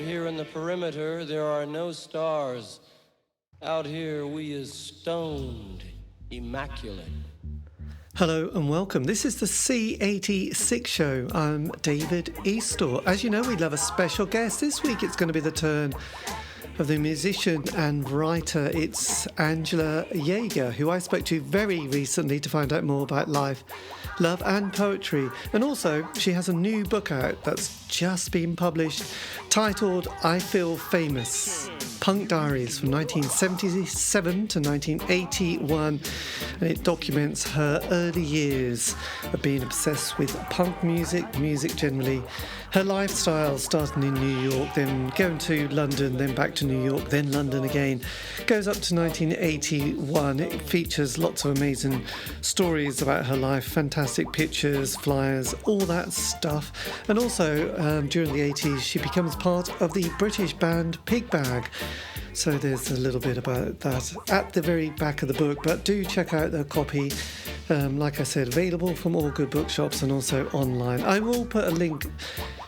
here in the perimeter, there are no stars. Out here, we is stoned, immaculate. Hello and welcome. This is the C86 show. I'm David Eastaugh. As you know, we love a special guest. This week it's going to be the turn of the musician and writer. It's Angela Jaeger, who I spoke to very recently to find out more about life, love and poetry. And also, she has a new book out that's just been published titled I Feel Famous. Punk Diaries from 1977 to 1981, and it documents her early years of being obsessed with punk music generally, her lifestyle starting in New York, then going to London, then back to New York, then London again, goes up to 1981. It features lots of amazing stories about her life, fantastic pictures, flyers, all that stuff. And also during the 80s she becomes part of the British band Pig Bag. So there's a little bit about that at the very back of the book, but do check out the copy. Like I said, available from all good bookshops and also online. I will put a link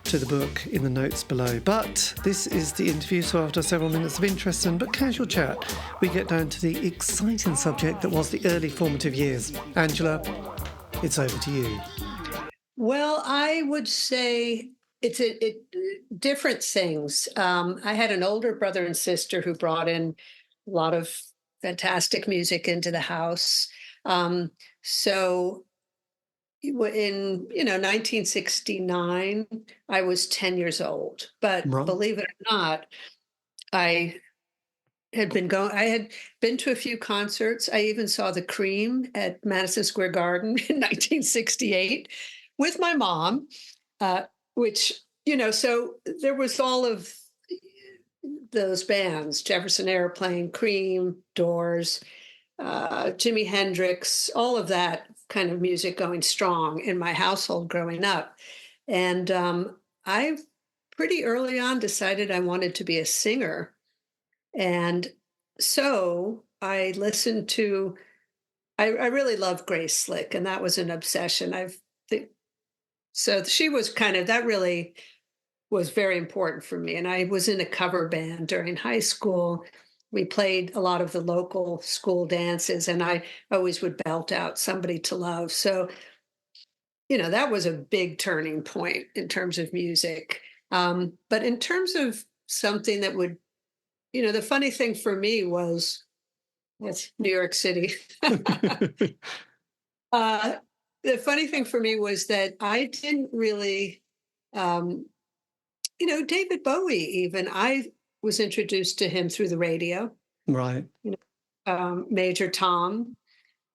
to the book in the notes below. But this is the interview, so after several minutes of interesting but casual chat, we get down to the exciting subject that was the early formative years. Angela, it's over to you. Well, I would say it's different things. I had an older brother and sister who brought in a lot of fantastic music into the house. So in 1969, I was 10 years old. But believe it or not, I had been to a few concerts. I even saw the Cream at Madison Square Garden in 1968 with my mom, which, so there was all of those bands, Jefferson Airplane, Cream, Doors, Jimi Hendrix, all of that kind of music going strong in my household growing up. And I pretty early on decided I wanted to be a singer. And so I listened to, I really love Grace Slick, and that was an obsession. So she was that really was very important for me. And I was in a cover band during high school. We played a lot of the local school dances, and I always would belt out Somebody to Love. So, that was a big turning point in terms of music. But in terms of something that would, the funny thing for me was, that's New York City. The funny thing for me was that I didn't really, David Bowie, even, I was introduced to him through the radio. Right. Major Tom.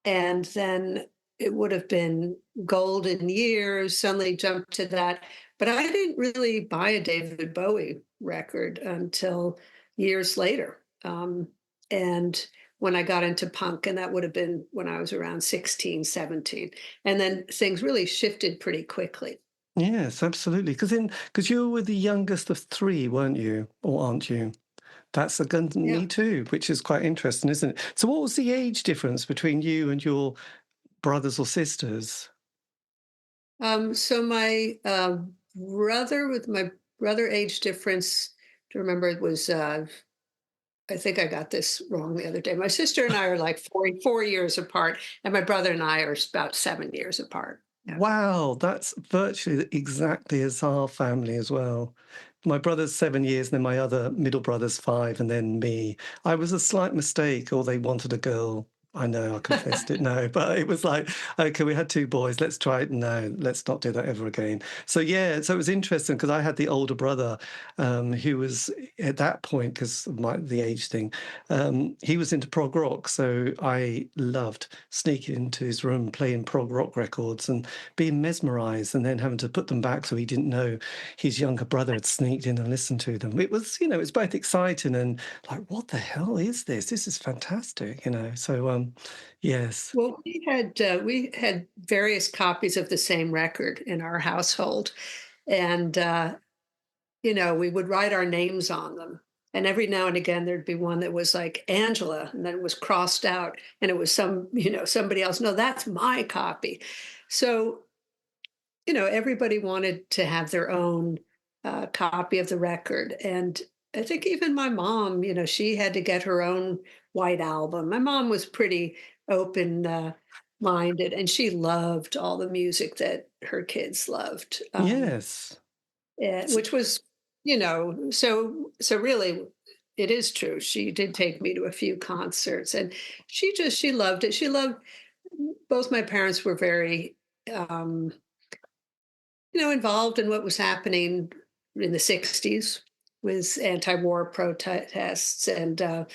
And then it would have been Golden Years, suddenly jumped to that. But I didn't really buy a David Bowie record until years later. And when I got into punk, and that would have been when I was around 16, 17. And then things really shifted pretty quickly. Yes, absolutely. Because you were the youngest of three, weren't you? Or aren't you? That's a gun to me too, which is quite interesting, isn't it? So what was the age difference between you and your brothers or sisters? So my brother, with my brother age difference, to remember, it was, I think I got this wrong the other day. My sister and I are like 4 years apart, and my brother and I are about 7 years apart. Yeah. Wow, that's virtually exactly as our family as well. My brother's 7 years, and then my other middle brother's 5, and then me. I was a slight mistake, or they wanted a girl. I know, I confessed it, no. But it was like, okay, we had 2 boys, let's try it. No, let's not do that ever again. So, yeah, so it was interesting because I had the older brother who was at that point, because of the age thing, he was into prog rock. So I loved sneaking into his room, playing prog rock records and being mesmerised, and then having to put them back so he didn't know his younger brother had sneaked in and listened to them. It was, it was both exciting and like, what the hell is this? This is fantastic, So, yes. Well, we had various copies of the same record in our household, and we would write our names on them. And every now and again, there'd be one that was like Angela, and then it was crossed out, and it was somebody else. No, that's my copy. So, everybody wanted to have their own copy of the record. And I think even my mom, she had to get her own white album. My mom was pretty open minded, and she loved all the music that her kids loved, Yes. which was, so really. It is true. She did take me to a few concerts, and she loved it. She loved both my parents were very um, involved in what was happening in the 60s with anti-war protests. And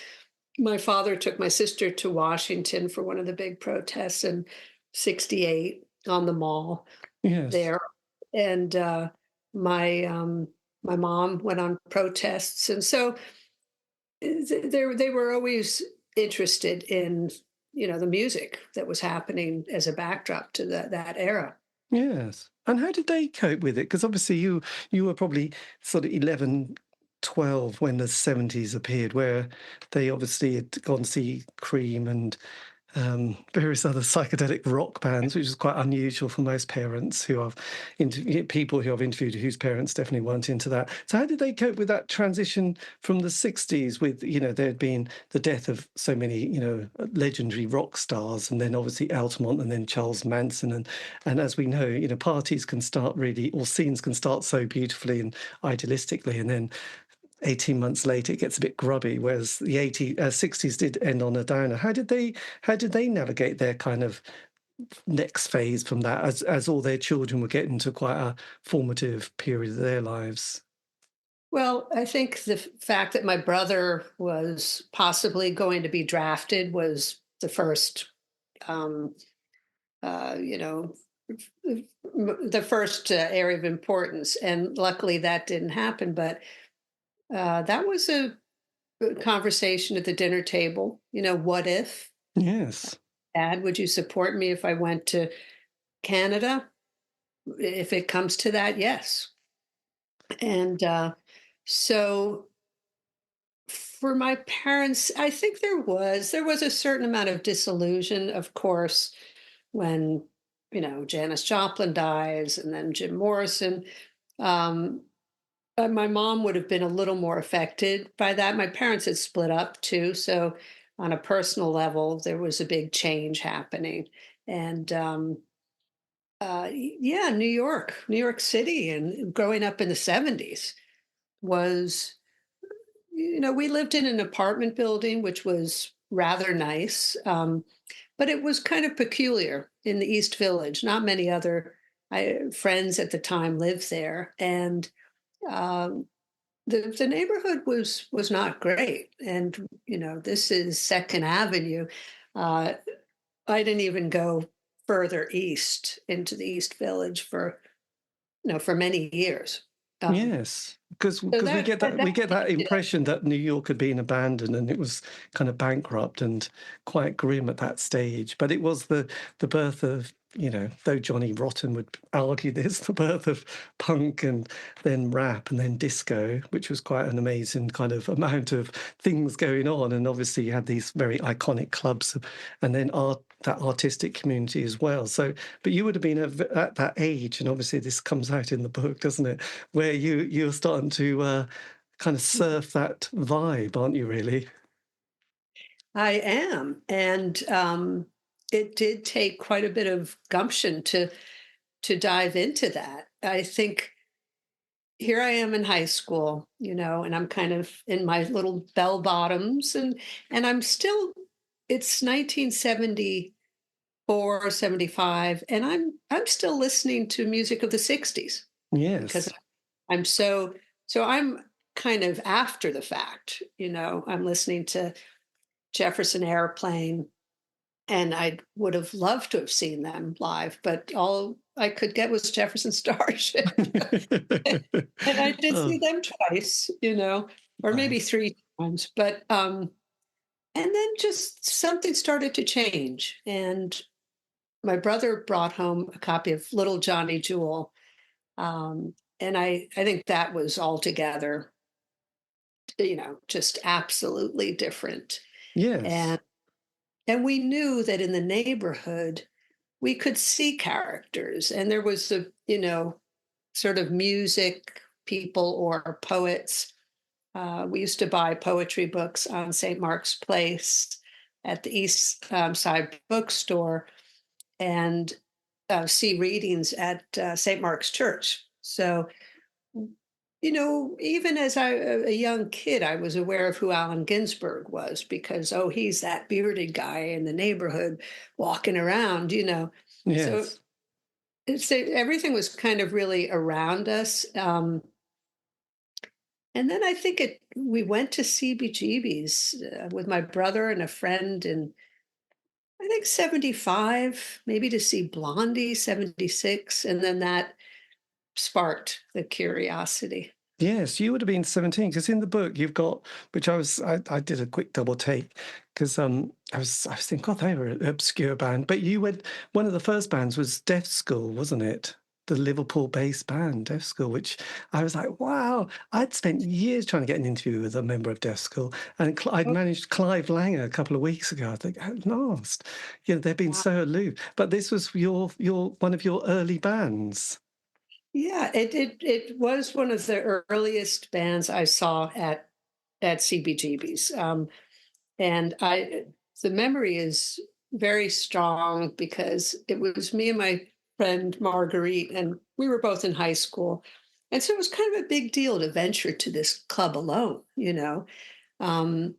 my father took my sister to Washington for one of the big protests in 68 on the mall Yes. there. And my my mom went on protests. And so they were always interested in, the music that was happening as a backdrop to that era. Yes. And how did they cope with it? Because obviously you were probably sort of 11, 12 when the 70s appeared, where they obviously had gone to see Cream and various other psychedelic rock bands, which is quite unusual for most parents who have people who I've interviewed whose parents definitely weren't into that. So how did they cope with that transition from the 60s with, there had been the death of so many, legendary rock stars, and then obviously Altamont and then Charles Manson. And as we know, parties can start really, or scenes can start so beautifully and idealistically, and then 18 months later it gets a bit grubby, whereas the 60s did end on a downer. How did they navigate their kind of next phase from that, as all their children were getting to quite a formative period of their lives? Well, I think the fact that my brother was possibly going to be drafted was the first, um, you know, the first area of importance. And luckily that didn't happen. But that was a conversation at the dinner table. What if? Yes. Dad, would you support me if I went to Canada? If it comes to that, yes. And so for my parents, I think there was a certain amount of disillusion, of course, when Janis Joplin dies, and then Jim Morrison. Um, my mom would have been a little more affected by that. My parents had split up too, so on a personal level, there was a big change happening. And yeah, New York City, and growing up in the 70s was, we lived in an apartment building, which was rather nice, but it was kind of peculiar in the East Village. Not many other friends at the time lived there, and um, the neighborhood was not great. And this is Second Avenue. Uh, I didn't even go further east into the East Village for many years. Um, Yes, because so we that, get that, that we that get that yeah. impression that New York had been abandoned and it was kind of bankrupt and quite grim at that stage. But it was the birth of, though Johnny Rotten would argue this, the birth of punk and then rap and then disco, which was quite an amazing kind of amount of things going on. And obviously you had these very iconic clubs and then that artistic community as well. So, but you would have been at that age, and obviously this comes out in the book, doesn't it? Where you're starting to kind of surf that vibe, aren't you? Really? I am, and it did take quite a bit of gumption to dive into that. I think here I am in high school, and I'm kind of in my little bell bottoms, and I'm still. It's 1974, 75, and I'm still listening to music of the 60s because Yes. I'm so I'm kind of after the fact. I'm listening to Jefferson Airplane, and I would have loved to have seen them live, but all I could get was Jefferson Starship. And I did Oh, see them twice, or maybe nice. three times. But and then just something started to change. And my brother brought home a copy of Little Johnny Jewel. And I think that was altogether, just absolutely different. Yes. And and we knew that in the neighborhood we could see characters, and there was a sort of music people or poets. We used to buy poetry books on St. Mark's Place at the East Side bookstore and see readings at St. Mark's Church. So, even as a young kid, I was aware of who Allen Ginsberg was because, oh, he's that bearded guy in the neighborhood walking around. So Yes. everything was kind of really around us. And then I think we went to CBGB's with my brother and a friend in, I think, 75, maybe to see Blondie, 76. And then that sparked the curiosity. Yes, you would have been 17 because in the book you've got, which I did a quick double take because I was thinking, God, they were an obscure band. But you went, one of the first bands was Deaf School, wasn't it? The Liverpool-based band, Deaf School, which I was like, wow. I'd spent years trying to get an interview with a member of Deaf School, and I'd managed Clive Langer a couple of weeks ago. I think, at last, they've been so aloof. But this was your one of your early bands. Yeah, it was one of the earliest bands I saw at CBGB's, and the memory is very strong because it was me and my friend Marguerite, and we were both in high school, and so it was kind of a big deal to venture to this club alone. Um,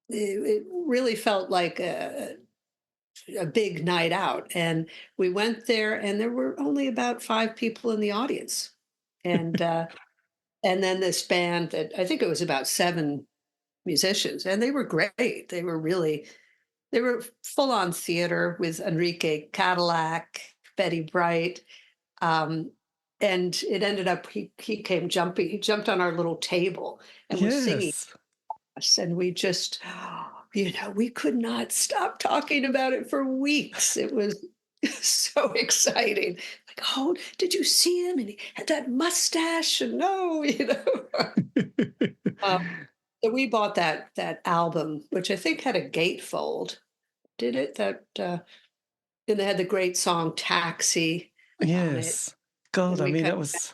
it really felt like a big night out, and we went there, and there were only about 5 people in the audience, and and then this band that I think it was about 7 musicians, and they were great. They were full on theater with Enrique Cadillac, Betty Bright, um, and it ended up he came jumping. He jumped on our little table and was singing Yes. us, and we just, we could not stop talking about it for weeks. It was so exciting. Like, oh, did you see him? And he had that mustache. And no. Um, so we bought that album, which I think had a gatefold. Did it? And they had the great song "Taxi" on it, Yes. God, and I we mean, kind that was,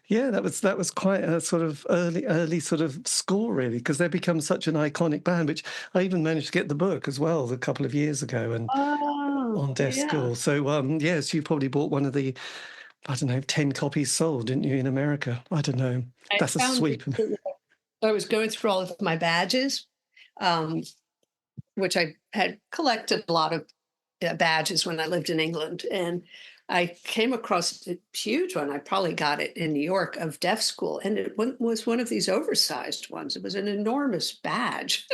yeah, that was quite a sort of early sort of score, really, because they become such an iconic band, which I even managed to get the book as well a couple of years ago and oh on Deaf yeah, School. So, yes, you probably bought one of the, I don't know, 10 copies sold, didn't you, in America? I don't know. I That's a found sweep. I was going through all of my badges, um, which I had collected a lot of badges when I lived in England. And I came across a huge one. I probably got it in New York of Deaf School. And it was one of these oversized ones. It was an enormous badge.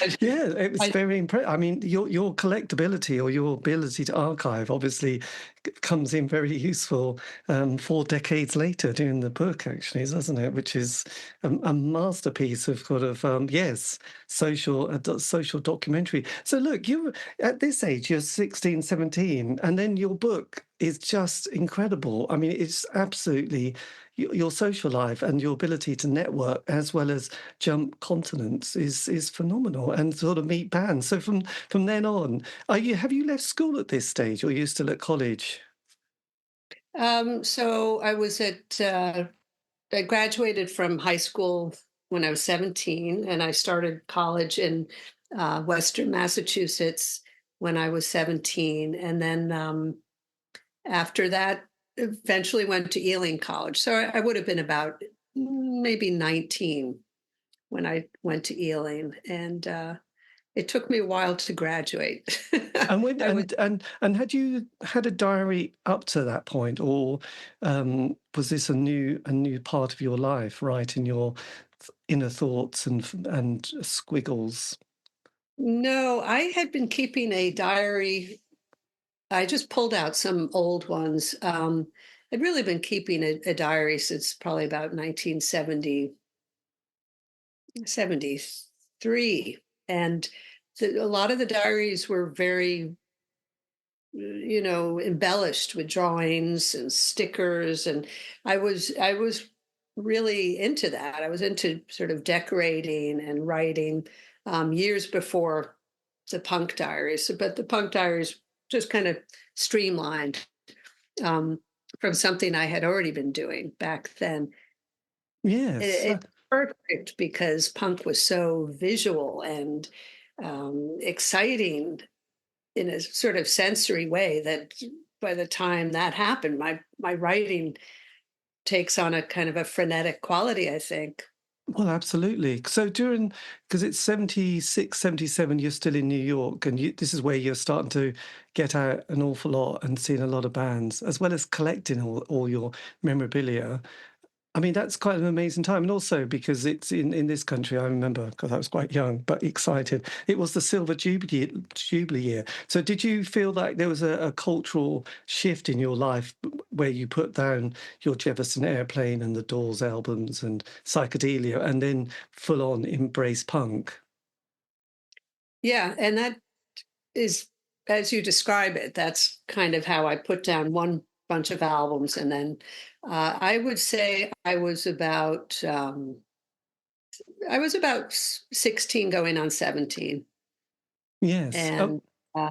I, Yeah, it was I, very impressive. I mean, your collectability or your ability to archive obviously comes in very useful 4 decades later doing the book, actually, doesn't it? Which is a masterpiece of sort of yes, social documentary. So look, you at this age, you're 16, 17, and then your book is just incredible. I mean, it's absolutely your social life and your ability to network as well as jump continents is phenomenal and sort of meet bands. So from then on, have you left school at this stage or are you still at college? so I graduated from high school when I was 17, and I started college in Western Massachusetts when I was 17. And then after that, eventually went to Ealing College. So I would have been about maybe 19 when I went to Ealing. And it took me a while to graduate. And when I was and had you had a diary up to that point, or was this a new part of your life, right, in your inner thoughts and squiggles? No, I had been keeping a diary. I just pulled out some old ones. I'd really been keeping a diary since probably about 1973. And a lot of the diaries were very, embellished with drawings and stickers. And I was really into that. I was into sort of decorating and writing years before the punk diaries. But the punk diaries just kind of streamlined. Um, from something I had already been doing back then. Yes. It's perfect because punk was so visual and exciting in a sort of sensory way that by the time that happened, my writing takes on a kind of a frenetic quality, I think. Well, absolutely. So because it's 76, 77, you're still in New York, and this is where you're starting to get out an awful lot and seeing a lot of bands, as well as collecting all your memorabilia. I mean, that's quite an amazing time. And also because it's in this country, I remember, because I was quite young, but excited, it was the Silver Jubilee year. So did you feel like there was a cultural shift in your life where you put down your Jefferson Airplane and the Doors albums and psychedelia and then full on embrace punk? Yeah, and that is, as you describe it, that's kind of how I put down one bunch of albums, and then I would say I was about 16 going on 17. Yes. Oh, And uh,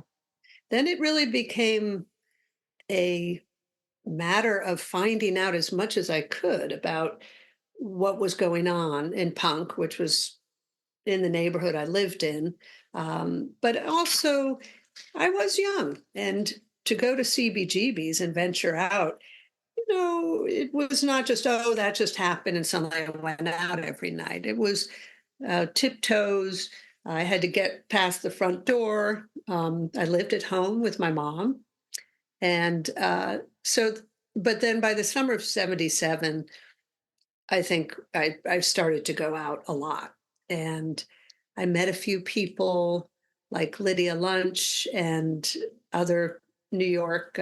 then it really became a matter of finding out as much as I could about what was going on in punk, which was in the neighborhood I lived in. But also, I was young, and to go to CBGBs and venture out, it was not just, oh, that just happened and suddenly I went out every night. It was tiptoes. I had to get past the front door. I lived at home with my mom. And but then by the summer of 77, I think I started to go out a lot. And I met a few people like Lydia Lunch and other New York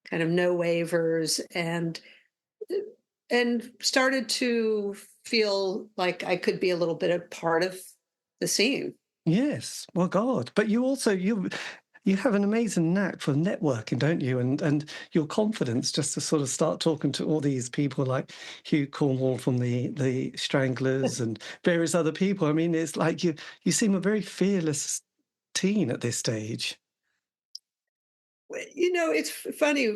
kind of no waivers, and started to feel like I could be a little bit a part of the scene. yes. Well, God. But you have an amazing knack for networking, don't you? And your confidence just to sort of start talking to all these people like Hugh Cornwall from the Stranglers and various other people. I mean, it's like you seem a very fearless teen at this stage. It's funny,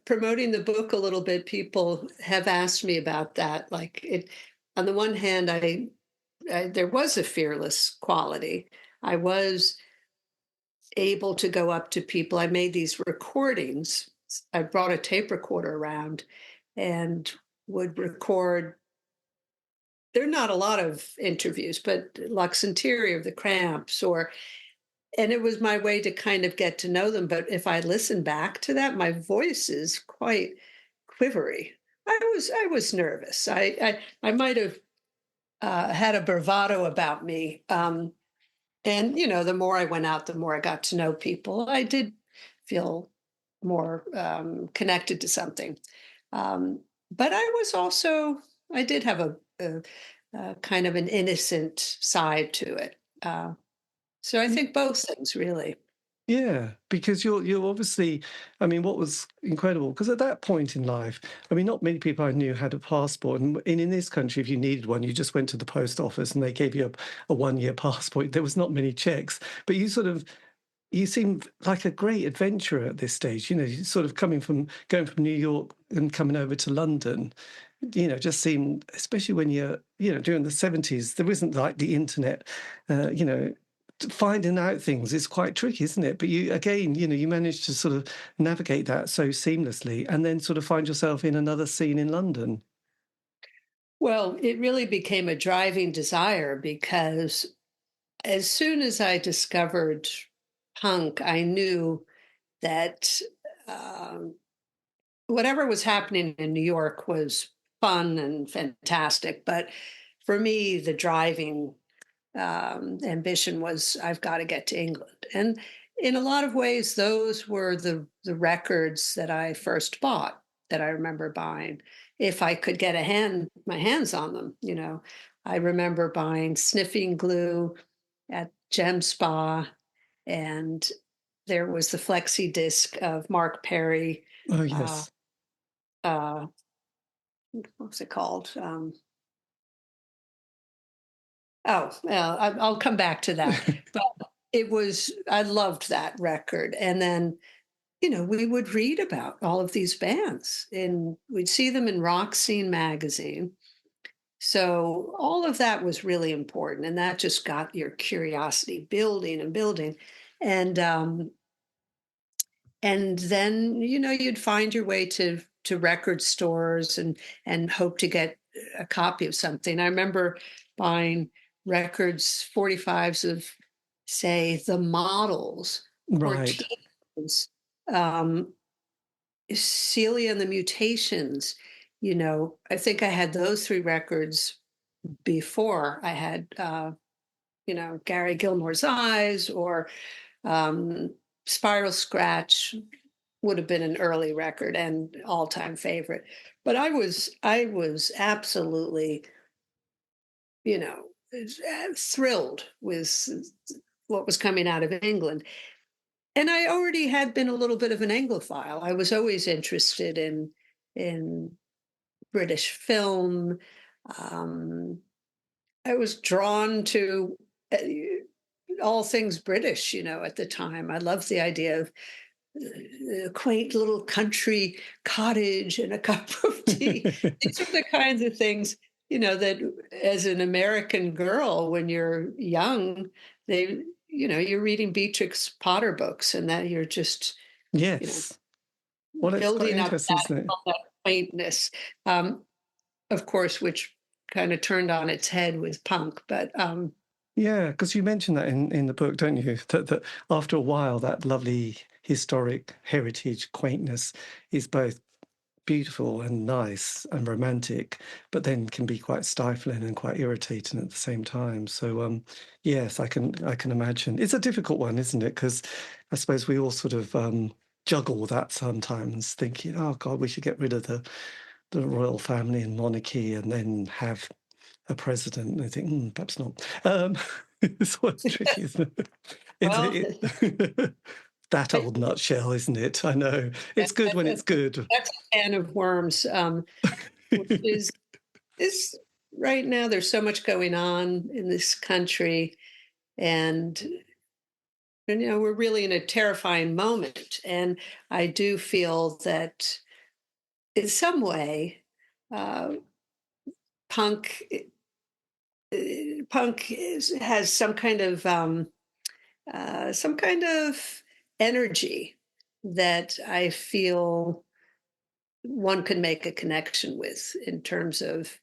promoting the book a little bit. People have asked me about that. Like it, on the one hand, there was a fearless quality. I was able to go up to people. I made these recordings. I brought a tape recorder around and would record. There are not a lot of interviews, but Lux Interior, the Cramps, and it was my way to kind of get to know them. But if I listen back to that, my voice is quite quivery. I was nervous. I might have had a bravado about me. And the more I went out, the more I got to know people. I did feel more connected to something. Um, but I did have a kind of an innocent side to it. So I think both things really. Yeah, because you're obviously, I mean, what was incredible, because at that point in life, I mean, not many people I knew had a passport. And in this country, if you needed one, you just went to the post office and they gave you a 1 year passport. There was not many checks, but you seemed like a great adventurer at this stage. You sort of going from New York and coming over to London, just seemed, especially when during the 70s, there isn't like the internet, finding out things is quite tricky, isn't it? But you managed to sort of navigate that so seamlessly and then sort of find yourself in another scene in London. Well, it really became a driving desire because as soon as I discovered punk, I knew that um, whatever was happening in New York was fun and fantastic. But for me, the driving ambition was I've got to get to England. And in a lot of ways, those were the records that I first bought that I remember buying. If I could get my hands on them, I remember buying Sniffing Glue at Gem Spa, and there was the flexi disc of Mark Perry. Oh, Uh, yes. uh, what was it called? I'll come back to that. But I loved that record. And then we would read about all of these bands and we'd see them in Rock Scene magazine. So all of that was really important. And that just got your curiosity building and building. And and then you'd find your way to record stores and hope to get a copy of something. I remember buying records 45s of, say, the Models or Right. Teens, um, Celia and the Mutations. I think I had those three records before I had Gary Gilmore's Eyes, or Spiral Scratch would have been an early record and all-time favorite. But I was absolutely, you know, thrilled with what was coming out of England. And I already had been a little bit of an Anglophile. I was always interested in British film. Um, I was drawn to all things British, at the time. I loved the idea of a quaint little country cottage and a cup of tea. These are the kinds of things, that as an American girl, when you're young, you're reading Beatrix Potter books and that you're just, you know, Yes. Well, it's quite building up interesting, isn't it? all that quaintness. Um, of course, which kind of turned on its head with punk, but Yeah, because you mentioned that in the book, don't you? That after a while, that lovely historic heritage quaintness is both beautiful and nice and romantic, but then can be quite stifling and quite irritating at the same time. So, yes, I can imagine. It's a difficult one, isn't it? Because I suppose we all sort of juggle that sometimes, thinking, "Oh God, we should get rid of the royal family and monarchy, and then have a president." And I think, perhaps not. It's always tricky, isn't it? It's well, it, that I, old nutshell, isn't it? I know. yeah, It's good when it's good. that's a can of worms, which is right now. There's so much going on in this country, and we're really in a terrifying moment. And I do feel that, in some way, uh, punk has some kind of energy that I feel one could make a connection with, in terms of,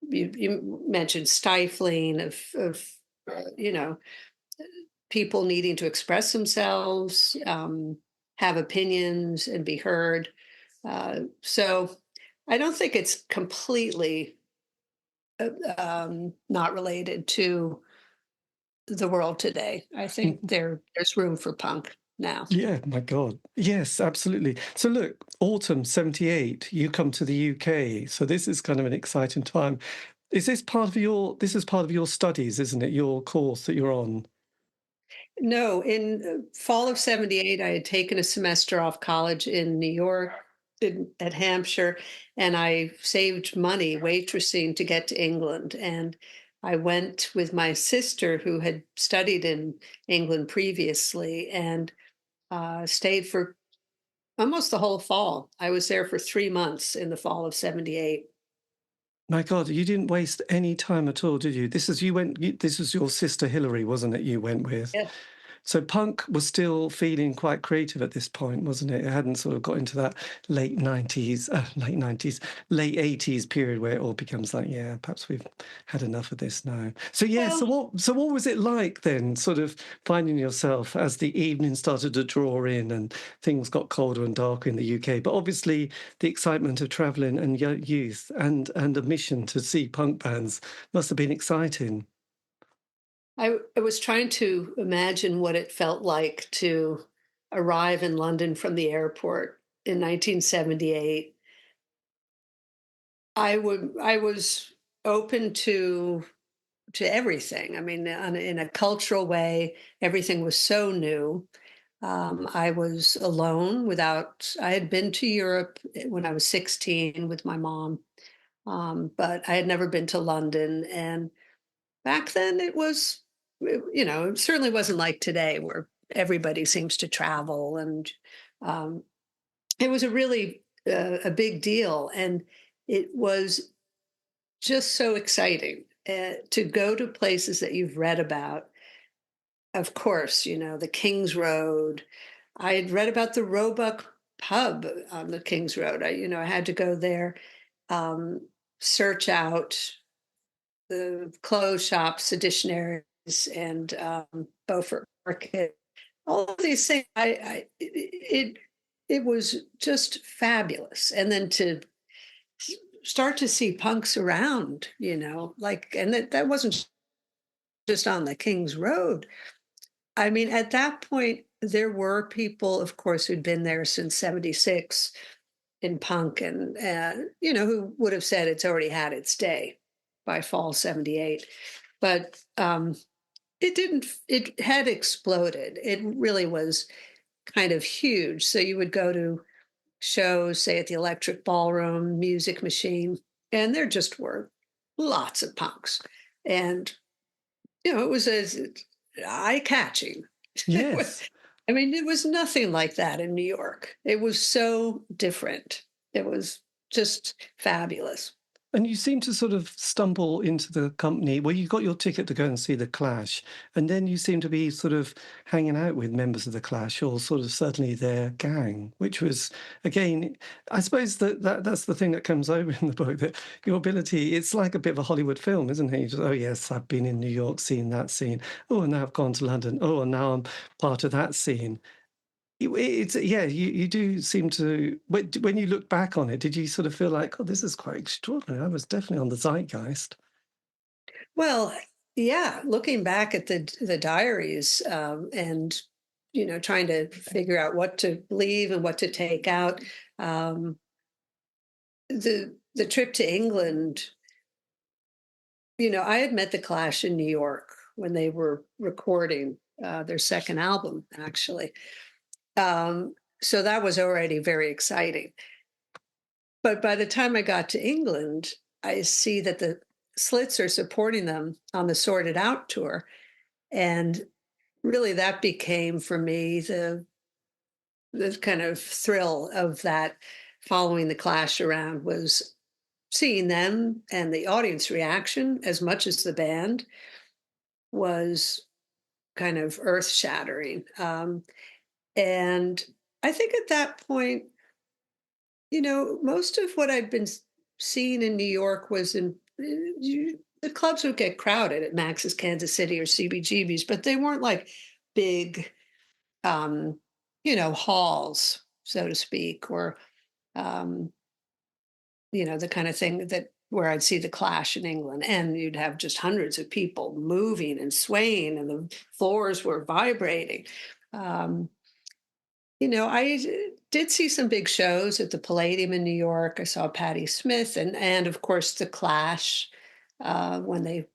you mentioned stifling of you know people needing to express themselves, have opinions and be heard. So I don't think it's completely not related to the world today. I think there's room for punk now. Yeah, my God. Yes, absolutely. So look, autumn 78, you come to the UK. So this is kind of an exciting time. This is part of your studies, isn't it? Your course that you're on. No, in fall of 78, I had taken a semester off college in New York, at Hampshire, and I saved money waitressing to get to England. And I went with my sister, who had studied in England previously, and stayed for almost the whole fall. I was there for 3 months in the fall of 78. My God, you didn't waste any time at all, did you? This was your sister Hillary, wasn't it, you went with? Yeah. So punk was still feeling quite creative at this point, wasn't it? It hadn't sort of got into that late 90s, late 80s period where it all becomes like, yeah, perhaps we've had enough of this now. So yeah, Well, so what was it like then, sort of finding yourself as the evening started to draw in and things got colder and darker in the UK? But obviously the excitement of traveling and youth and a mission to see punk bands must have been exciting. I was trying to imagine what it felt like to arrive in London from the airport in 1978. I was open to everything. I mean, in a cultural way, everything was so new. I was alone without. I had been to Europe when I was 16 with my mom, but I had never been to London. And back then, it certainly wasn't like today, where everybody seems to travel and It was a really a big deal, and it was just so exciting to go to places that you've read about. Of course, the King's Road. I had read about the Roebuck pub on the King's Road. I had to go there, um, search out the clothes shops, the dictionaries, and Beaufort Market. All of these things. It was just fabulous, and then to start to see punks around, and that wasn't just on the King's Road. I mean, at that point, there were people, of course, who'd been there since '76 in punk, and who would have said it's already had its day by fall '78. But it didn't. It had exploded. It really was kind of huge. So you would go to shows, say at the Electric Ballroom, Music Machine, and there just were lots of punks, and it was as eye catching. Yes. I mean, it was nothing like that in New York. It was so different. It was just fabulous. And you seem to sort of stumble into the company. Well, you got your ticket to go and see the Clash, and then you seem to be sort of hanging out with members of the Clash, or sort of certainly their gang, which was, again, I suppose that's the thing that comes over in the book, that your ability, it's like a bit of a Hollywood film, isn't it? You just, oh, yes, I've been in New York, seen that scene. Oh, and now I've gone to London. Oh, and now I'm part of that scene. It's you do seem to, when you look back on it, did you sort of feel like, oh, this is quite extraordinary? I was definitely on the zeitgeist. Well, yeah, looking back at the diaries, and trying to figure out what to leave and what to take out. Um, the trip to England, I had met the Clash in New York when they were recording their second album, actually. So that was already very exciting. But by the time I got to England, I see that the Slits are supporting them on the Sorted Out tour. And really that became for me the kind of thrill of that, following the Clash around, was seeing them, and the audience reaction as much as the band was kind of earth shattering. And I think at that point, most of what I'd been seeing in New York was the clubs would get crowded at Max's Kansas City or CBGB's, but they weren't like big, halls, so to speak, or, um, the kind of thing that where I'd see the Clash in England, and you'd have just hundreds of people moving and swaying, and the floors were vibrating. Um, I did see some big shows at the Palladium in New York. I saw Patti Smith, and of course the Clash when they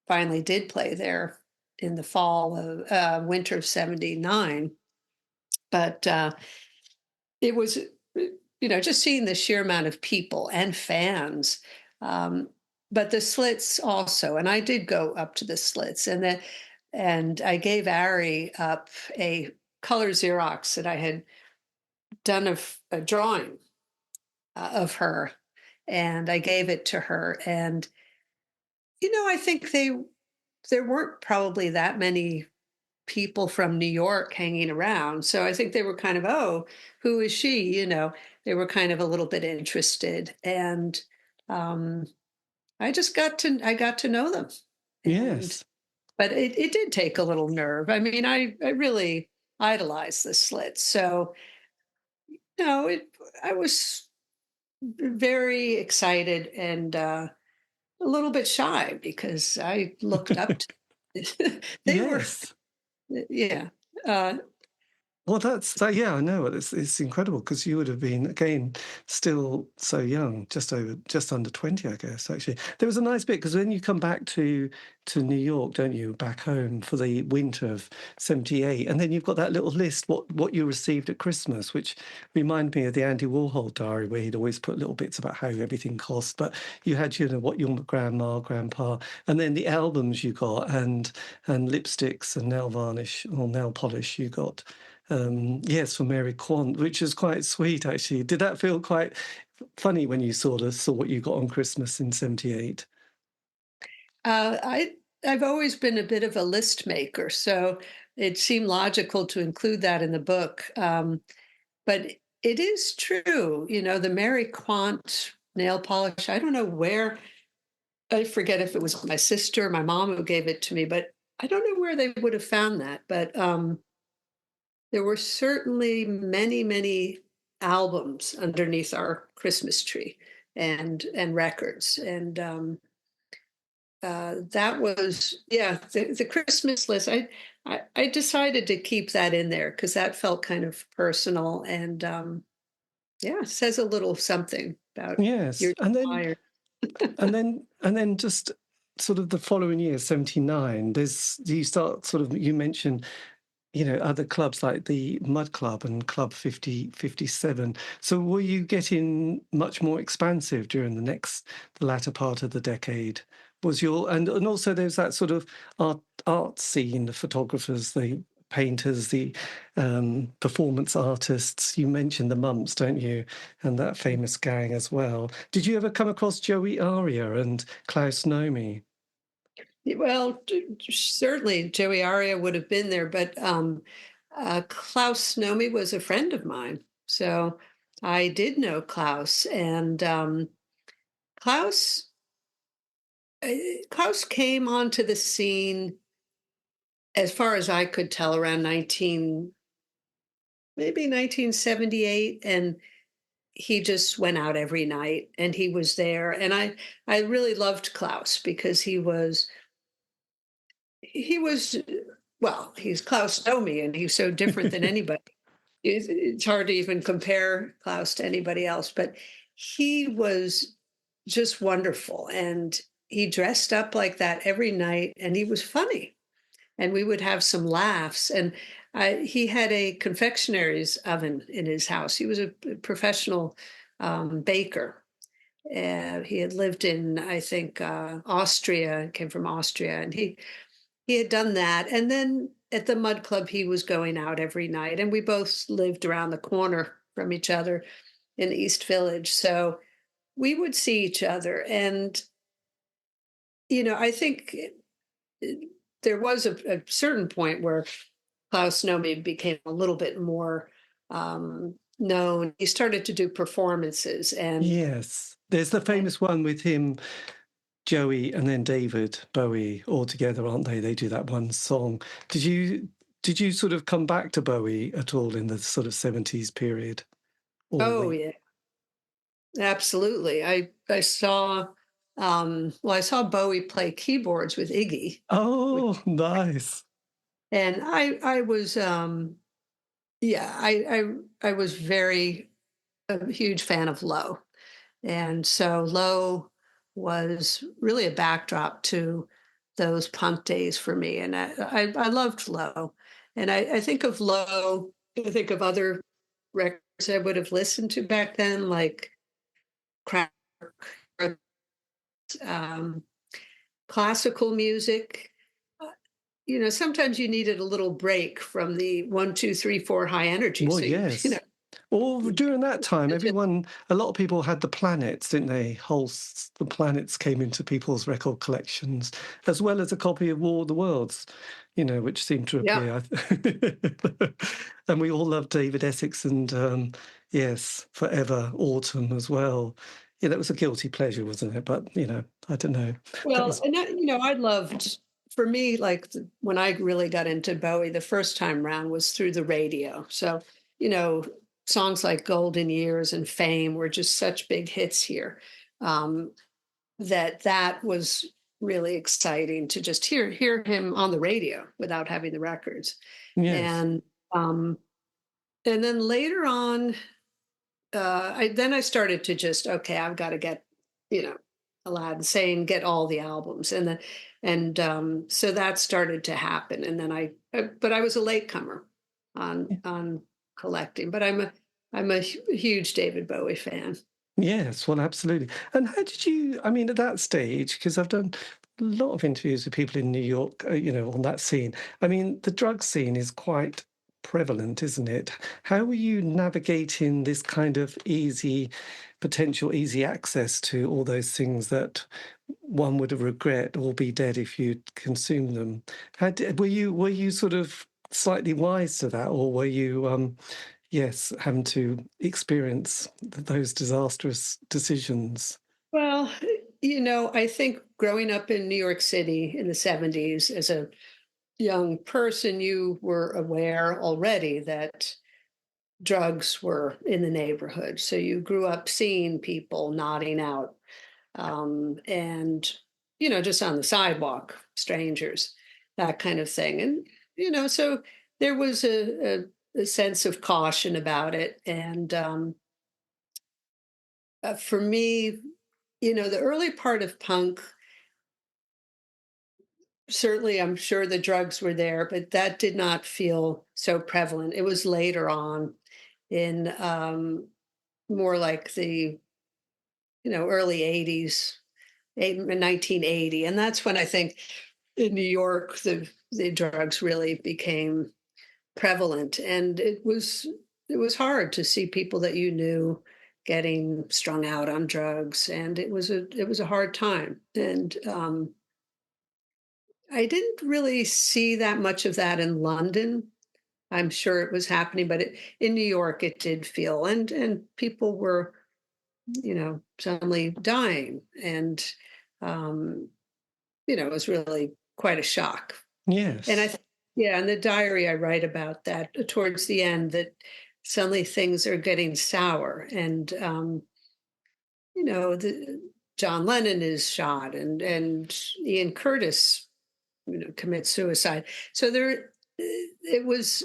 finally did play there in the fall of winter of '79. But it was, just seeing the sheer amount of people and fans. Um, but the Slits also, and I did go up to the Slits, and I gave Ari up a color Xerox that I had done a drawing of her, and I gave it to her. And I think there weren't probably that many people from New York hanging around, so I think they were kind of, oh, who is she? They were kind of a little bit interested, and um, I got to know them, and Yes. but it did take a little nerve. I mean, I really idolized the Slits, so I was very excited and a little bit shy because I looked up to they were, Yes. yeah. Uh, Well, yeah, I know. It's incredible, because you would have been, again, still so young, just under 20, I guess, actually. There was a nice bit, because when you come back to New York, don't you, back home for the winter of '78, and then you've got that little list, what you received at Christmas, which reminded me of the Andy Warhol diary, where he'd always put little bits about how everything cost. But you had, what your grandma, grandpa, and then the albums you got, and lipsticks and nail varnish or nail polish you got. yes, for Mary Quant, which is quite sweet, actually. Did that feel quite funny when you sort of saw what you got on Christmas in 78? I've always been a bit of a list maker, so it seemed logical to include that in the book. But it is true, the Mary Quant nail polish. I don't know where. I forget if it was my sister or my mom who gave it to me, but I don't know where they would have found that. But there were certainly many, many albums underneath our Christmas tree and records. And that was, yeah, the Christmas list. I decided to keep that in there because that felt kind of personal and yeah, says a little something about Yes, your desire. and then just sort of the following year, 79, you mentioned, other clubs like the Mud Club and Club 57. So were you getting much more expansive during the latter part of the decade? And also there's that sort of art scene, the photographers, the painters, the performance artists. You mentioned the Mumps, don't you? And that famous gang as well. Did you ever come across Joey Aria and Klaus Nomi? Well, certainly Joey Aria would have been there, but Klaus Nomi was a friend of mine. So I did know Klaus, and Klaus Klaus came onto the scene, as far as I could tell, around maybe 1978, and he just went out every night, and he was there. And I really loved Klaus because he was well, he's Klaus Nomi, and he's so different than anybody. It's hard to even compare Klaus to anybody else, but he was just wonderful. And he dressed up like that every night, and he was funny. And we would have some laughs. And he had a confectionaries oven in his house. He was a professional baker. He had lived in, I think, Austria, came from Austria, and he had done that. And then at the Mud Club, he was going out every night. And we both lived around the corner from each other in East Village. So we would see each other. And, I think there was a certain point where Klaus Nomi became a little bit more known. He started to do performances. And Yes. There's the famous one with him, Joey, and then David Bowie all together, aren't they? They do that one song. Did you sort of come back to Bowie at all in the sort of 70s period? oh, yeah, absolutely. I saw I saw Bowie play keyboards with Iggy. Oh, nice. And I was yeah, I was very a huge fan of Low. And so Low was really a backdrop to those punk days for me. And I loved Low. And I think of Low, I think of other records I would have listened to back then, like Crack, um, classical music. Sometimes you needed a little break from the 1, 2, 3, 4 high energy. Well, So yes. Well, during that time, a lot of people had the planets, didn't they? The planets came into people's record collections, as well as a copy of War of the Worlds, which seemed to yeah. appear. And we all loved David Essex and, yes, Forever Autumn as well. Yeah, that was a guilty pleasure, wasn't it? But, I don't know. Well, and I loved, for me, like when I really got into Bowie the first time round was through the radio. So, songs like Golden Years and Fame were just such big hits here, that was really exciting to just hear him on the radio without having the records. Yes. And then later on, I started to just, okay, I've got to get, Aladdin saying, get all the albums. So that started to happen. And then but I was a latecomer on collecting, but I'm a huge David Bowie fan. Yes, well, absolutely. And how did you, at that stage, because I've done a lot of interviews with people in New York, on that scene. The drug scene is quite prevalent, isn't it? How were you navigating this kind of potential easy access to all those things that one would regret or be dead if you'd consumed them? Were you sort of slightly wise to that, or were you yes, having to experience those disastrous decisions? Well, I think growing up in New York City in the 70s as a young person, you were aware already that drugs were in the neighborhood. So you grew up seeing people nodding out and, just on the sidewalk, strangers, that kind of thing. And, so there was a sense of caution about it. And for me, the early part of punk, certainly I'm sure the drugs were there, but that did not feel so prevalent. It was later on in more like the early 80s, 1980. And that's when I think in New York, the drugs really became prevalent. And it was hard to see people that you knew getting strung out on drugs. And it was a hard time. And I didn't really see that much of that in London. I'm sure it was happening, but in New York, it did feel, and people were, suddenly dying, and um, it was really quite a shock. And Yes. yeah, in the diary, I write about that towards the end, that suddenly things are getting sour, and John Lennon is shot, and Ian Curtis, commits suicide. So it was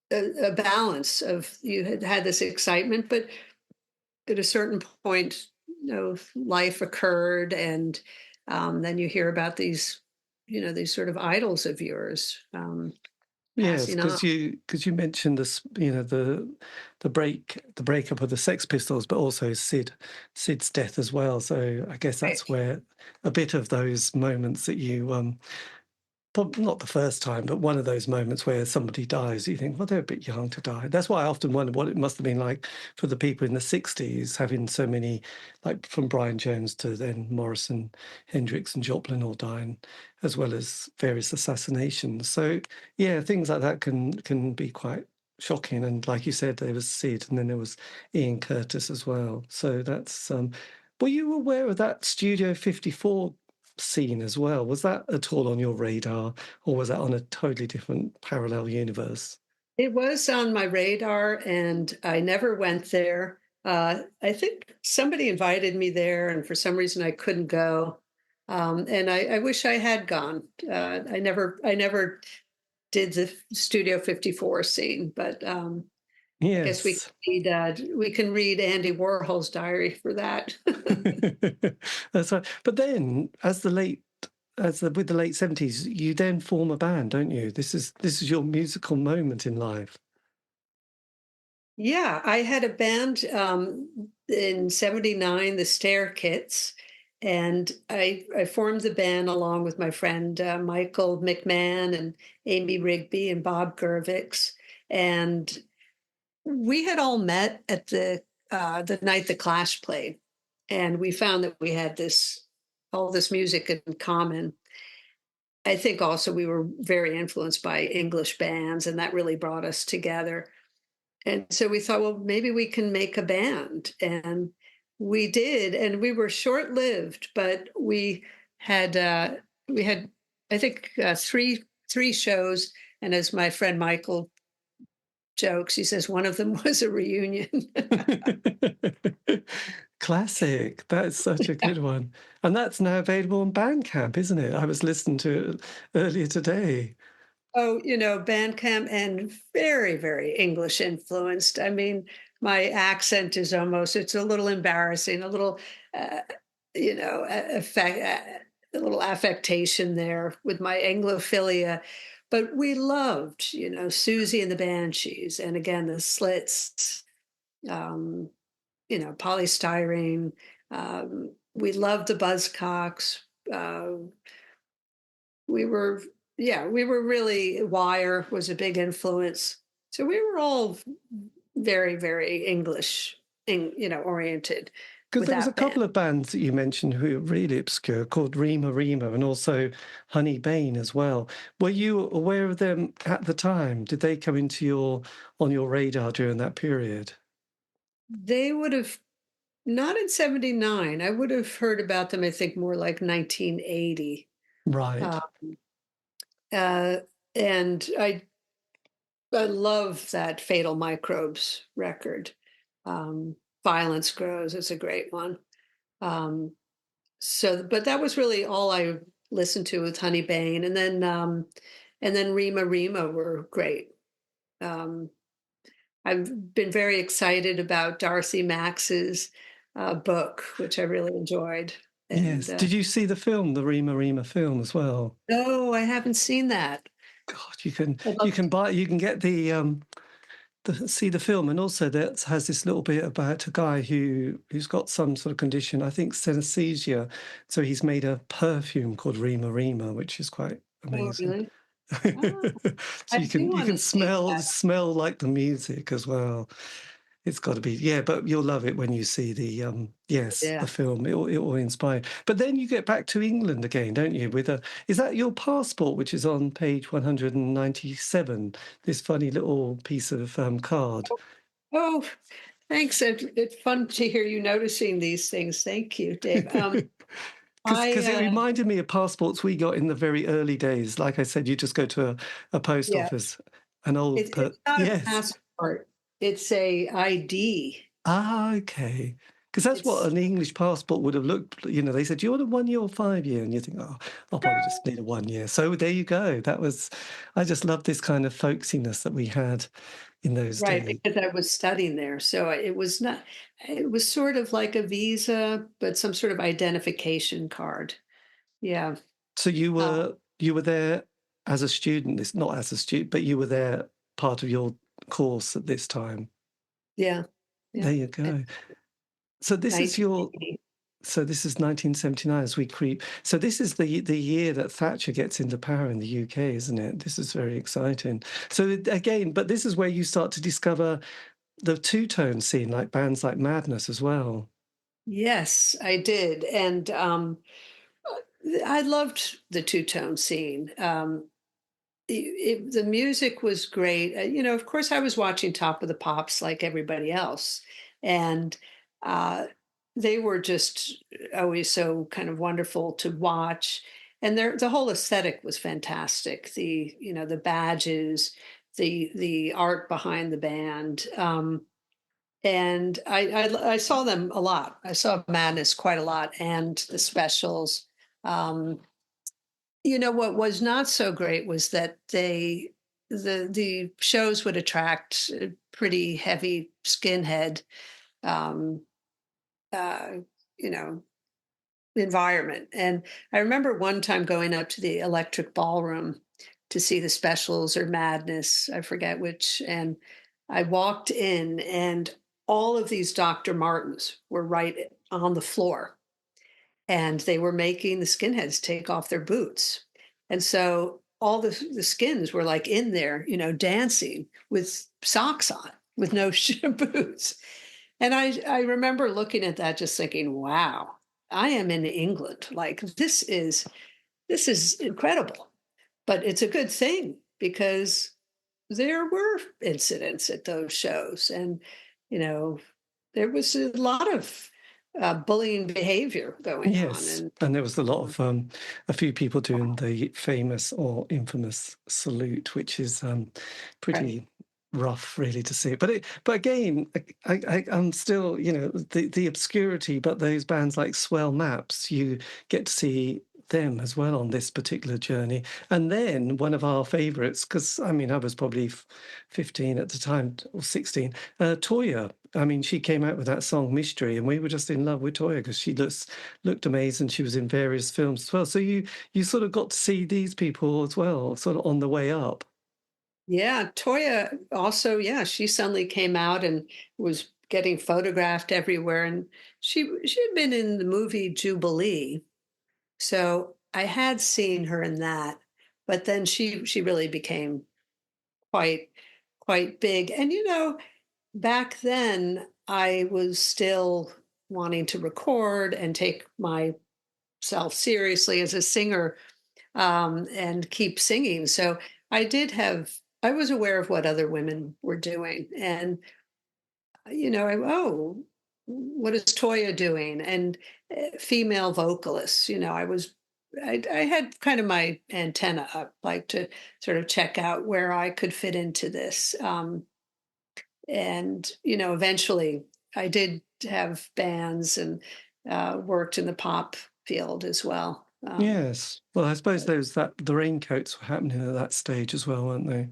a balance of, you had this excitement, but at a certain point, life occurred, and then you hear about these sort of idols of yours Yes, passing on. because you mentioned this, the breakup of the Sex Pistols, but also Sid's death as well. So I guess Right. that's where a bit of those moments that you probably not the first time, but one of those moments where somebody dies, you think, well, they're a bit young to die. That's why I often wonder what it must have been like for the people in the 60s, having so many, like from Brian Jones to then Morrison, Hendrix and Joplin all dying, as well as various assassinations. So yeah, things like that can be quite shocking. And like you said, there was Sid, and then there was Ian Curtis as well. So that's were you aware of that Studio 54 scene as well? Was that at all on your radar, or was that on a totally different parallel universe? It was on my radar, and I never went there. I think somebody invited me there, and for some reason I couldn't go. And I wish I had gone. I never did the Studio 54 scene, but I guess we Yes. can read Andy Warhol's diary for that. That's right. But then, with the late 70s, you then form a band, don't you? This is your musical moment in life. Yeah, I had a band in '79, the Stair Kits, and I formed the band along with my friend Michael McMahon and Amy Rigby and Bob Gervix, and we had all met at the night the Clash played, and we found that we had all this music in common. I think also we were very influenced by English bands, and that really brought us together. And so we thought, well, maybe we can make a band. And we did, and we were short-lived, but we had, I think, three shows. And as my friend Michael jokes, he says one of them was a reunion. Classic. That's such a good one. And that's now available on Bandcamp, isn't it? I was listening to it earlier today. Oh, Bandcamp, and very, very English influenced. I mean, my accent is it's a little embarrassing, a little, uh, a little affectation there with my Anglophilia. But we loved, Susie and the Banshees, and again, the Slits, um, Polystyrene. We loved the Buzzcocks. We were, yeah, we were really, Wire was a big influence. So we were all very, very English, oriented Because with there was a that band. couple of bands that you mentioned who are really obscure called Rima Rima and also Honey Bane as well. Were you aware of them at the time? Did they come into on your radar during that period? They would have not in 79. I would have heard about them, I think, more like 1980. Right. Uh, uh, and I love that Fatal Microbes record. Um, Violence Grows is a great one. Um, but that was really all I listened to with Honey Bane, and then Rima Rima were great. Um, I've been very excited about Darcy Max's book, which I really enjoyed. And Yes. Did you see the film, the Rima Rima film as well? no, I haven't seen that. God, I'd love to. you can get see the film, and also that has this little bit about a guy who's got some sort of condition, I think synesthesia. So he's made a perfume called Rima Rima, which is quite Oh, amazing. really? Oh, So I do you want can to see that. smell like the music as well. It's got to be, yeah, but you'll love it when you see the Yeah. film. It will inspire. But then you get back to England again, don't you? Is that your passport, which is on page 197? This funny little piece of card. Oh, thanks. It's fun to hear you noticing these things. Thank you, Dave. Because it I reminded me of passports we got in the very early days. Like I said, you just go to a post Yeah, office, an old, it's not a yes. passport. It's a ID. Ah, okay. Because that's what It's an English passport would have looked. They said, "Do you want a 1 year or 5 year?" And you think, "Oh, I'll probably just need a 1 year." So there you go. I just love this kind of folksiness that we had in those right days. because I was studying there, so it was not. It was sort of like a visa, but some sort of identification card. Yeah. So Uh, you were there as a student. It's not as a student, but you were there part of your course at this time. yeah. There Yeah. you go. So this is your 1980. So this is 1979 as we creep. So this is the year that Thatcher gets into power in the UK, isn't it? This is very exciting. So again, but this is where you start to discover the two-tone scene, like bands like Madness as well. Yes, I did, and I loved the two tone scene. The music was great. Of course, I was watching Top of the Pops like everybody else, and uh, they were just always so kind of wonderful to watch. And the whole aesthetic was fantastic. The badges, the art behind the band. And I saw them a lot. I saw Madness quite a lot, and the specials. Um, what was not so great was that the shows would attract a pretty heavy skinhead, um, uh, you know, environment. And I remember one time going up to the Electric Ballroom to see the specials or Madness, I forget which, and I walked in and all of these Dr. Martens were right on the floor and they were making the skinheads take off their boots. And so all the skins were like in there, dancing with socks on, with no boots. And I remember looking at that, just thinking, "Wow, I am in England. Like this is incredible." But it's a good thing because there were incidents at those shows, and you know there was a lot of bullying behavior going on, Yes, and and there was a lot of a few people doing the famous or infamous salute, which is right. pretty rough, really, to see. But again, I'm still, the obscurity. But those bands like Swell Maps, you get to see them as well on this particular journey. And then one of our favourites, because I mean, I was probably 15 at the time or 16, Toya. I mean, she came out with that song Mystery, and we were just in love with Toya because she looked amazing. She was in various films as well. So you sort of got to see these people as well, sort of on the way up. Yeah, Toya also, yeah, she suddenly came out and was getting photographed everywhere, and she had been in the movie Jubilee, so I had seen her in that, but then she really became quite quite big. And, back then I was still wanting to record and take myself seriously as a singer, and keep singing. So I was aware of what other women were doing. And, what is Toya doing? And female vocalists, I had kind of my antenna up, like to sort of check out where I could fit into this. And, eventually I did have bands and worked in the pop field as well. Yes. Well, I suppose the raincoats were happening at that stage as well, weren't they?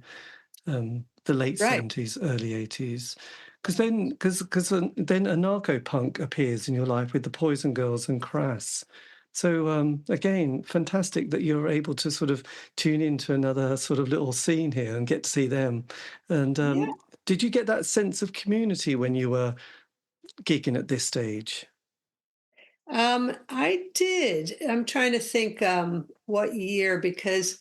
The late Right. 70s, early 80s. Because then anarcho-punk appears in your life with the Poison Girls and Crass. So again, fantastic that you're able to sort of tune into another sort of little scene here and get to see them. And Yeah. did you get that sense of community when you were gigging at this stage? I did. I'm trying to think what year, because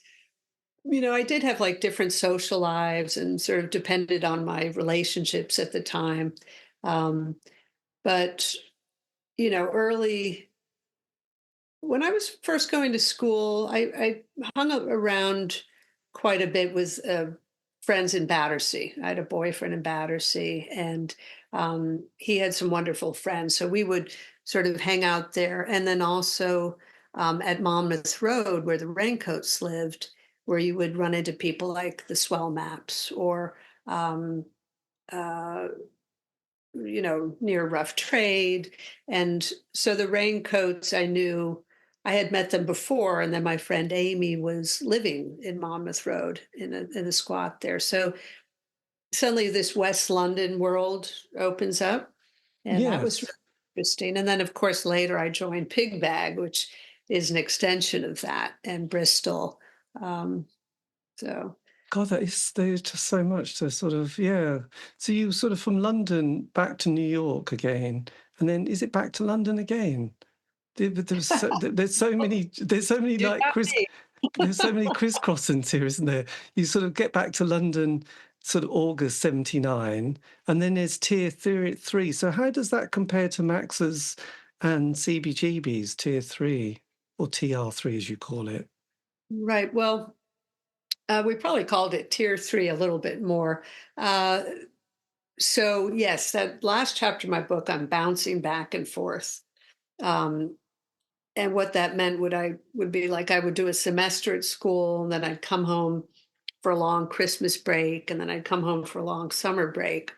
I did have like different social lives and sort of depended on my relationships at the time. Um, but, early when I was first going to school, I hung around quite a bit with friends in Battersea. I had a boyfriend in Battersea, and he had some wonderful friends. So we would sort of hang out there. And then also at Monmouth Road, where the Raincoats lived, where you would run into people like the Swell Maps or um, uh, near Rough Trade. And so the Raincoats, I knew I had met them before. And then my friend Amy was living in Monmouth Road in a squat there. So suddenly this West London world opens up. And that was really Yes. interesting. And then, of course, later I joined Pig Bag, which is an extension of that, and Bristol. Um, so God, there's just so much to sort of, yeah. So you sort of from London back to New York again, and then is it back to London again? But there's so many do like not Chris, me. there's so many crisscrossings here, isn't there? You sort of get back to London, sort of August '79, and then there's Tier 3. So how does that compare to Max's and CBGB's Tier 3 or TR3 as you call it? Right. Well, we probably called it Tier 3 a little bit more. Uh, so, yes, that last chapter of my book, I'm bouncing back and forth. Um, and what that meant would be like I would do a semester at school, and then I'd come home for a long Christmas break, and then I'd come home for a long summer break.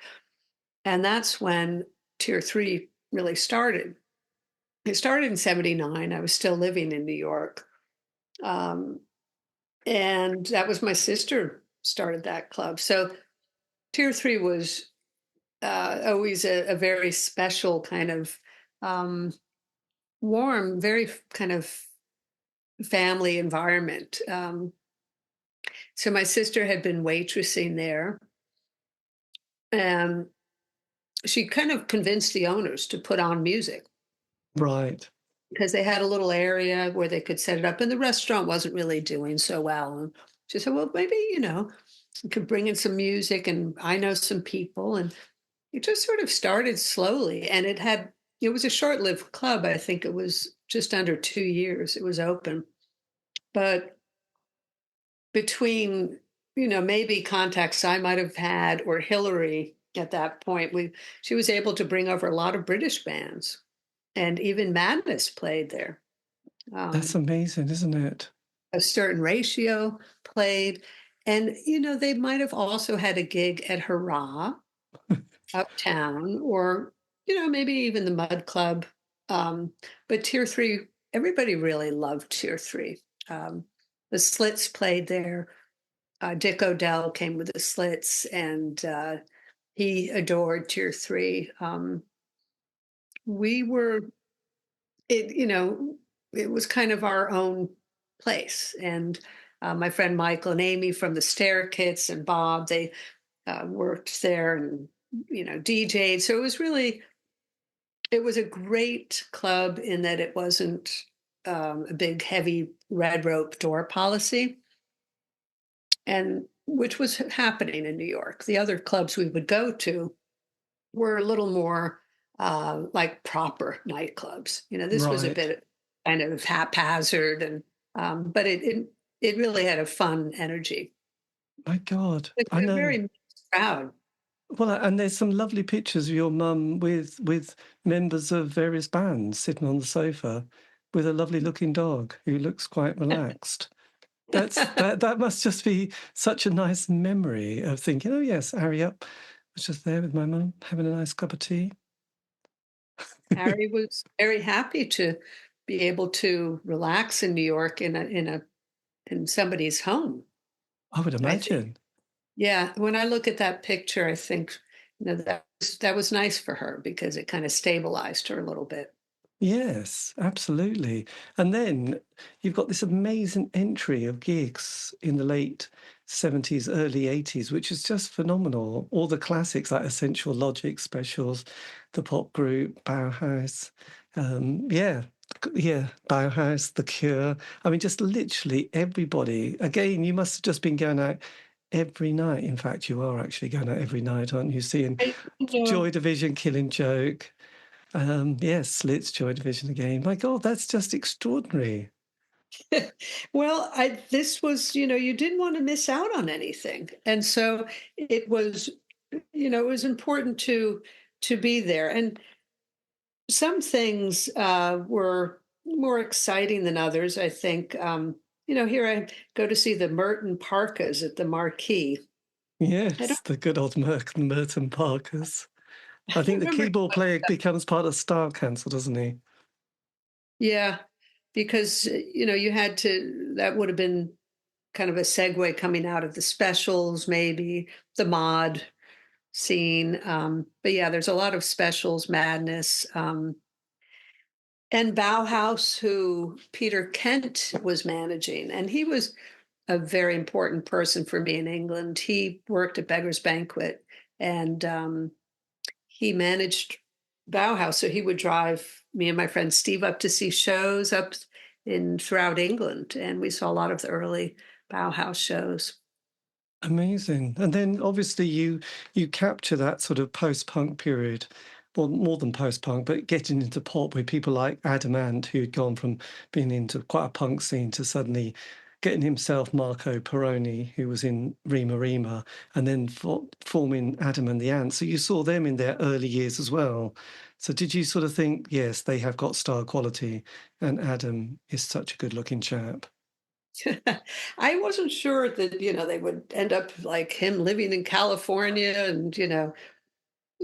And that's when Tier 3 really started. It started in '79. I was still living in New York. Um, and that was my sister started that club. So Tier 3 was always a very special kind of um, warm, very kind of family environment. So my sister had been waitressing there, and she kind of convinced the owners to put on music Right. because they had a little area where they could set it up, and the restaurant wasn't really doing so well. And she said, "Well, maybe you could bring in some music, and I know some people." And it just sort of started slowly, and it was a short-lived club. I think it was just under 2 years it was open, but between maybe contacts I might have had or Hillary at that point, we she was able to bring over a lot of British bands, and even Madness played there. That's Um, amazing, isn't it? a certain ratio played, and they might have also had a gig at Hurrah uptown, or maybe even the Mud Club. But Tier 3, everybody really loved Tier 3. um, the Slits played there. Dick Odell came with the Slits, and he adored Tier 3. We were it you know it was kind of our own place. And my friend Michael and Amy from the Stair Kits and Bob, they worked there and DJ'd. So it was a great club in that it wasn't a big heavy red rope door policy. And which was happening in New York. The other clubs we would go to were a little more like proper nightclubs. This was a Right. bit kind of haphazard, and but it really had a fun energy. My God, It's I a know. very mixed crowd. Well, and there's some lovely pictures of your mum with members of various bands sitting on the sofa with a lovely looking dog who looks quite relaxed. That must just be such a nice memory of thinking, oh yes, Harry up was just there with my mum having a nice cup of tea. Harry was very happy to be able to relax in New York in somebody's home. I would I think. imagine. Yeah, when I look at that picture, I think that was nice for her because it kind of stabilized her a little bit. Yes, absolutely. And then you've got this amazing entry of gigs in the late 70s, early 80s, which is just phenomenal. All the classics like Essential Logic specials, the pop group, Bauhaus. Yeah, yeah, Bauhaus, The Cure. I mean, just literally everybody. Again, you must have just been going out every night. In fact, you are actually going out every night, aren't you? Seeing You know, Joy Division, Killing Joke. Yes, Slits, Joy Division again. My God, that's just extraordinary. well, this was, you didn't want to miss out on anything. And so it was, it was important to be there. And some things were more exciting than others, I think. Here I go to see the Merton Parkas at the Marquee. I don't Yes, the good old Merton Parkers. I think the remember. keyboard player becomes part of Star Council, doesn't he? Yeah, because you had to. That would have been kind of a segue coming out of the specials, maybe the mod scene. But yeah, there's a lot of specials madness. And Bauhaus, who Peter Kent was managing, and he was a very important person for me in England. He worked at Beggar's Banquet, and he managed Bauhaus. So he would drive me and my friend Steve up to see shows up in throughout England, and we saw a lot of the early Bauhaus shows. Amazing. And then obviously you capture that sort of post-punk period, well, more than post-punk, but getting into pop with people like Adam Ant, who'd gone from being into quite a punk scene to suddenly getting himself Marco Peroni, who was in Rima Rima, and then forming Adam and the Ants. So you saw them in their early years as well. So did you sort of think, yes, they have got star quality, and Adam is such a good-looking chap? I wasn't sure that, they would end up like him living in California and,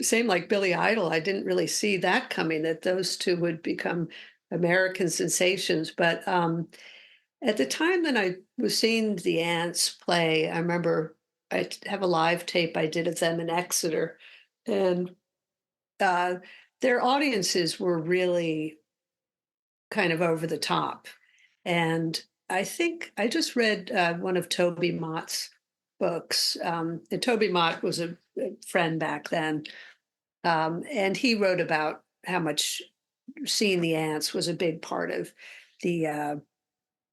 same like Billy Idol. I didn't really see that coming, that those two would become American sensations. But at the time that I was seeing the Ants play, I remember I have a live tape I did of them in Exeter. And uh, their audiences were really kind of over the top. And I think I just read one of Toby Mott's books. And Toby Mott was a friend back then. And he wrote about how much seeing the ants was a big part of the uh,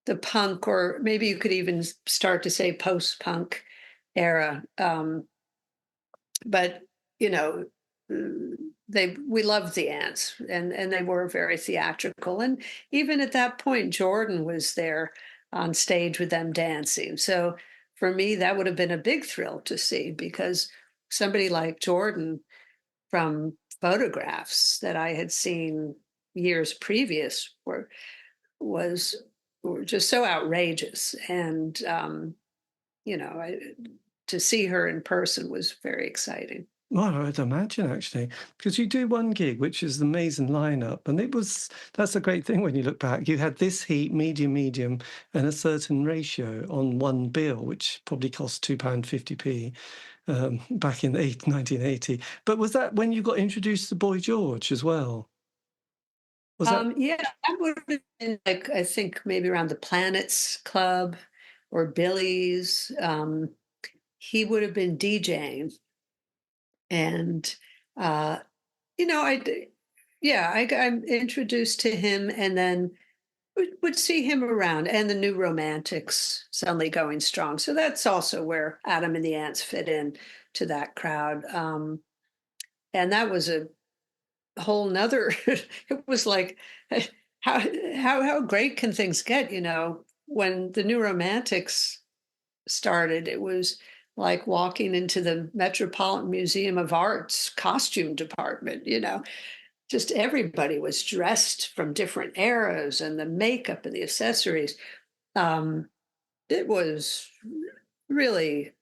the punk, or maybe you could even start to say post-punk era. But you know, we loved the ants, and they were very theatrical. And even at that point, Jordan was there on stage with them dancing. So for me, that would have been a big thrill to see, because somebody like Jordan, from photographs that I had seen years previous, was were just so outrageous. And to see her in person was very exciting. Well, I'd imagine actually, because you do one gig, which is the amazing lineup, and that's a great thing when you look back. You had this heat, medium, medium, and a certain ratio on one bill, which probably cost £2.50p back in 1980. But was that when you got introduced to Boy George as well? Was that Yeah, that would have been like, I think maybe around the Planets Club or Billy's. He would have been DJing, and uh, I, yeah, I'm introduced to him, and then would see him around, and the New Romantics suddenly going strong. So that's also where Adam and the Ants fit in to that crowd. And that was a whole nother. It was like, how how great can things get? When the New Romantics started, it was like walking into the Metropolitan Museum of Art's costume department. Just everybody was dressed from different eras, and the makeup and the accessories. Um, it was really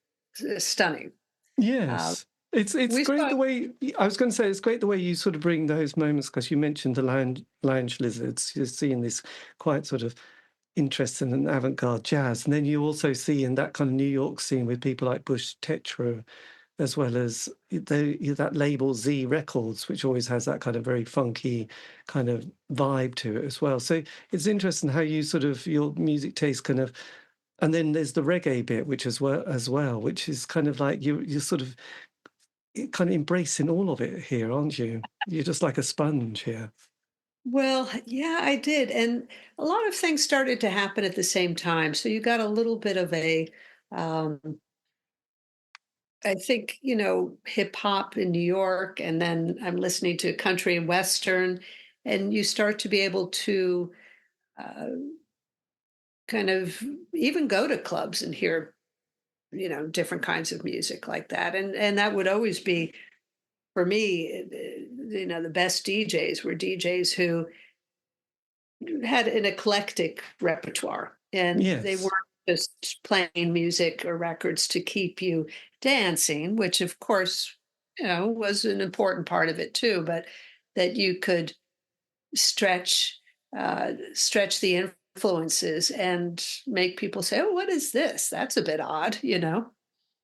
stunning. Uh, Yes. It's we great saw, the way I was going to say it's great the way you sort of bring those moments because you mentioned the lounge lizards. You're seeing this quite sort of interesting and avant-garde jazz, and then you also see in that kind of New York scene with people like Bush Tetra, as well as that label Z Records, which always has that kind of very funky kind of vibe to it as well. So it's interesting how you sort of your music taste kind of, and then there's the reggae bit, which as well, which is kind of like you're sort of kind of embracing all of it here, aren't you? You're just like a sponge here. well, yeah, I did. And a lot of things started to happen at the same time. So you got a little bit of um, I think, hip hop in New York, and then I'm listening to country and Western, and you start to be able to uh, kind of even go to clubs and hear, different kinds of music like that. And that would always be, for me, the best DJs were DJs who had an eclectic repertoire, and they weren't Yes. just playing music or records to keep you dancing, which of course, was an important part of it too, but that you could stretch stretch the influences and make people say, "Oh, what is this? That's a bit odd."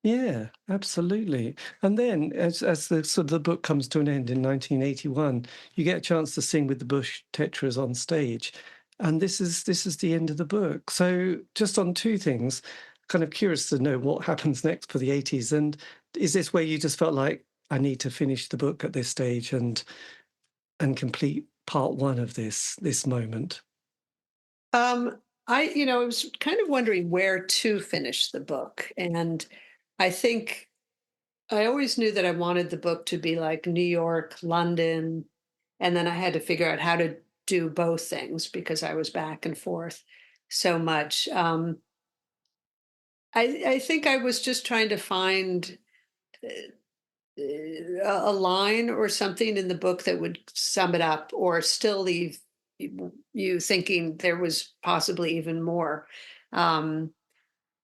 Yeah, absolutely. And then, as the sort of the book comes to an end in 1981, you get a chance to sing with the Bush Tetras on stage, and this is the end of the book. So, just on two things, kind of curious to know what happens next for the 80s. And is this where you just felt like I need to finish the book at this stage and complete part one of this moment? I was kind of wondering where to finish the book, and I think I always knew that I wanted the book to be like New York, London, and then I had to figure out how to do both things because I was back and forth so much. I think I was just trying to find a line or something in the book that would sum it up, or still leave you thinking there was possibly even more. Um,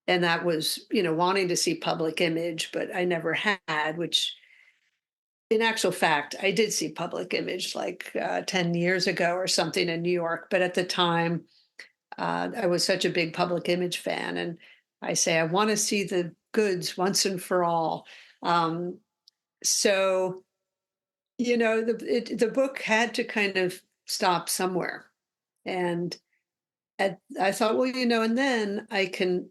and that was, wanting to see public image, but I never had, which in actual fact, I did see public image like 10 years ago or something in New York. But at the time, I was such a big public image fan. And I say, I want to see the goods once and for all. Um, so, the book had to kind of stop somewhere. And I thought, well, and then I can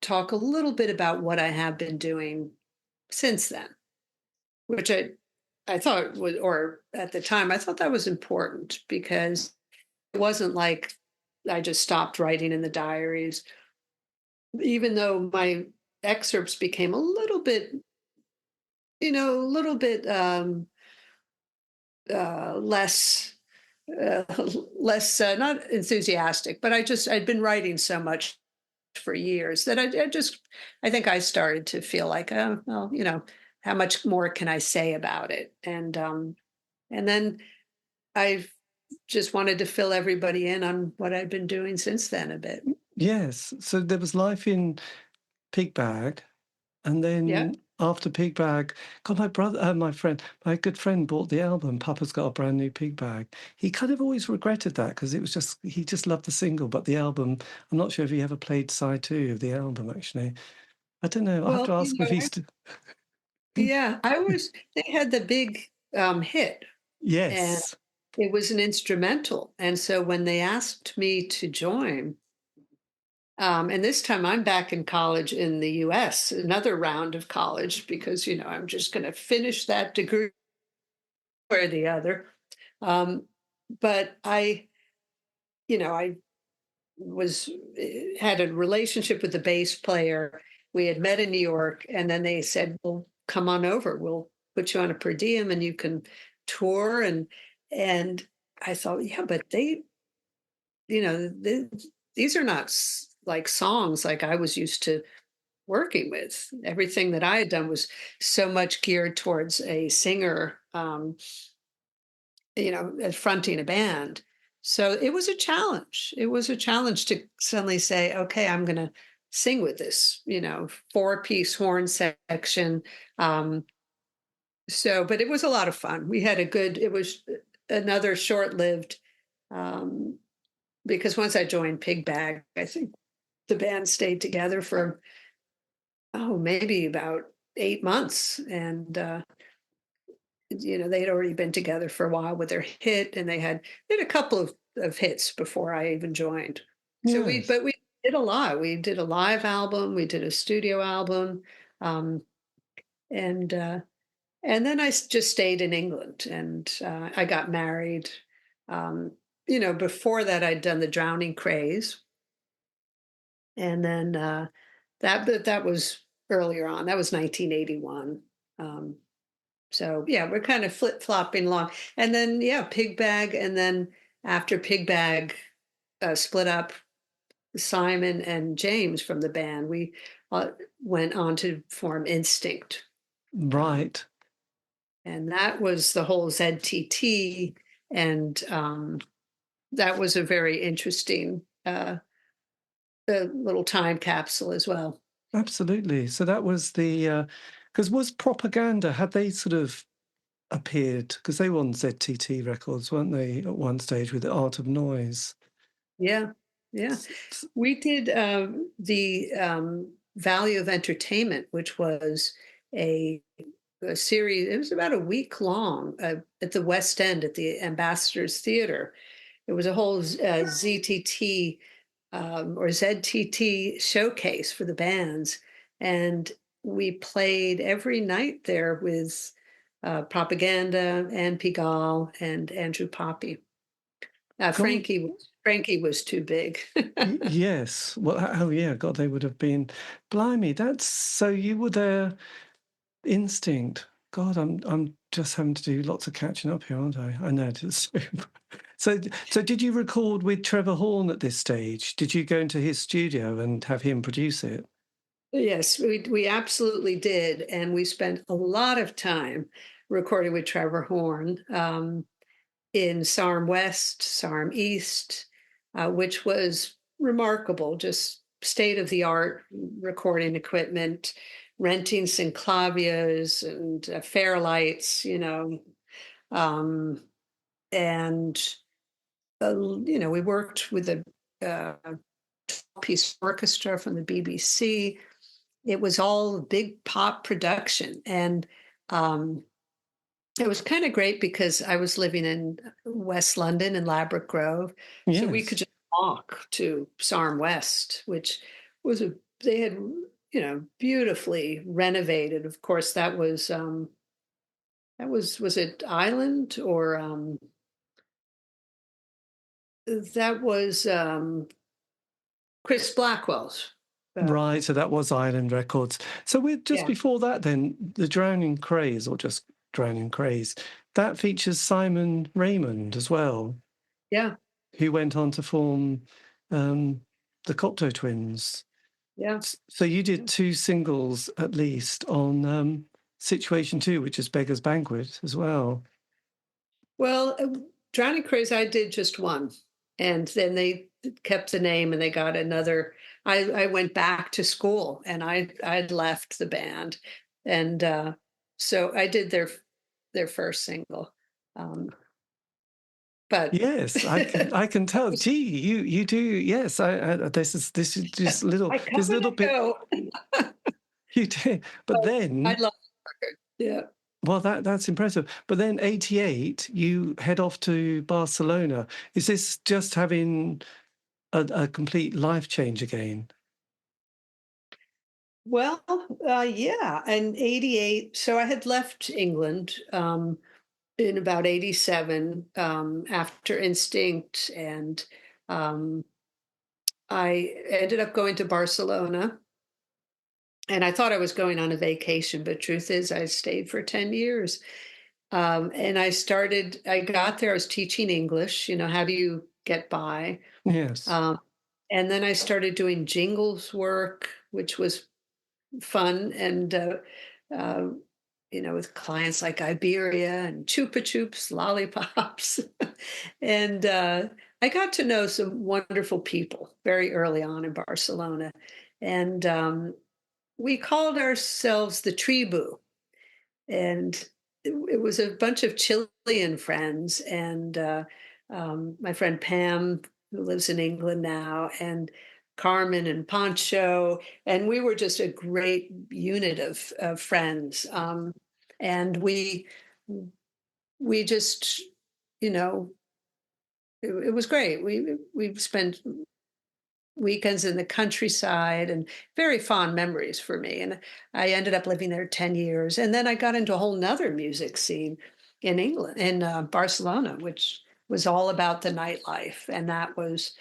talk a little bit about what I have been doing since then, which I thought was, or at the time, I thought that was important because it wasn't like I just stopped writing in the diaries, even though my excerpts became a little bit, less, uh, less, not enthusiastic, but I'd been writing so much for years that I think I started to feel like, oh, well, how much more can I say about it? And then I just wanted to fill everybody in on what I'd been doing since then a bit. Yes. So there was life in Pig Bag. And Yeah. then after Pig Bag, God, my good friend bought the album. Papa's Got a Brand New Pig Bag. He kind of always regretted that because he just loved the single, but the album, I'm not sure if he ever played side two of the album, actually. I don't know. I have Well, to ask him if he's. yeah, they had the big hit, and Yes. it was an instrumental. And so when they asked me to join, and this time I'm back in college in the US, another round of college, because, I'm just going to finish that degree or the other. Um, but I was had a relationship with the bass player. We had met in New York, and then they said, "Well, come on over. We'll put you on a per diem, and you can tour." And I thought, yeah, but they, these are not like songs like I was used to working with. Everything that I had done was so much geared towards a singer, as fronting a band. So it was a challenge. It was a challenge to suddenly say, okay, I'm going to sing with this, 4-piece horn section. But it was a lot of fun. It was another short lived, because once I joined Pig Bag, I think the band stayed together for, maybe about 8 months. And, they had already been together for a while with their hit, and they had a couple of hits before I even joined. So Yes. we did a lot. We did a live album, we did a studio album, um, and then just stayed in England, and I got married. Before that, I'd done the Drowning Craze, and then that was earlier on. That was 1981. Um, So yeah, we're kind of flip flopping along, and then yeah, Pig Bag, and then after Pig Bag split up, Simon and James from the band, we went on to form Instinct, um, Right. and that was the whole ZTT, and that was a very interesting little time capsule as well. Absolutely. So that was the because was Propaganda, had they sort of appeared, because they were on ZTT Records, weren't they, at one stage with the Art of Noise? Yeah, yeah. S- We did the Value of Entertainment, which was a, a series. It was about a week long at the West End at the Ambassadors Theater. It was a whole ZTT or ZTT showcase for the bands. And we played every night there with Propaganda and Pigalle and Andrew Poppy. God, Frankie was too big. yes. Well, oh yeah, God, they would have been. Blimey, that's so you were there. Instinct. God, I'm just having to do lots of catching up here, aren't I? I know. So did you record with Trevor Horn at this stage? Did you go into his studio and have him produce it? Yes, we absolutely did, and we spent a lot of time recording with Trevor Horn in SARM West, SARM East, which was remarkable, just state of the art recording equipment, renting synclaviers and Fairlights, um, and we worked with a piece orchestra from the BBC. It was all big pop production, and it was kind of great because I was living in West London in Ladbroke Grove, so we could Yes. just walk to SARM West, which was they had beautifully renovated. Of course, was it Island, or that was Chris Blackwell's. Right, so that was Island Records. So we're just Yeah, before that then, The Drowning Craze, or just Drowning Craze, that features Simon Raymond as well, yeah, who went on to form um, the Cocteau Twins. yeah. So you did two singles at least on Situation 2, which is Beggar's Banquet as well. Well, Drowning Craze, I did just one, and then they kept the name, and they got another. I went back to school, and I'd left the band, and so I did their first single. Um, but Yes, I can tell. Gee, you do. Yes, this is just little I come this and little I bit go. you do. But But I then, love the record. Yeah. well, that's impressive. But then, 88, you head off to Barcelona. Is this just having a complete life change again? Well, yeah, and 88. So I had left England in about 87 after Instinct, and um, I ended up going to Barcelona, and I thought I was going on a vacation, but truth is, I stayed for 10 years. And I got there, I was teaching English, how do you get by? Yes. Um, and then I started doing jingles work, which was fun. And, uh, with clients like Iberia and Chupa Chups, lollipops. And I got to know some wonderful people very early on in Barcelona. And we called ourselves the Tribu, and it was a bunch of Chilean friends, and my friend Pam, who lives in England now, and Carmen and Pancho, and we were just a great unit of friends. And we just, you know, it was great. We spent weekends in the countryside, and very fond memories for me. And I ended up living there 10 years. And then I got into a whole nother music scene in England, in Barcelona, which was all about the nightlife. And that was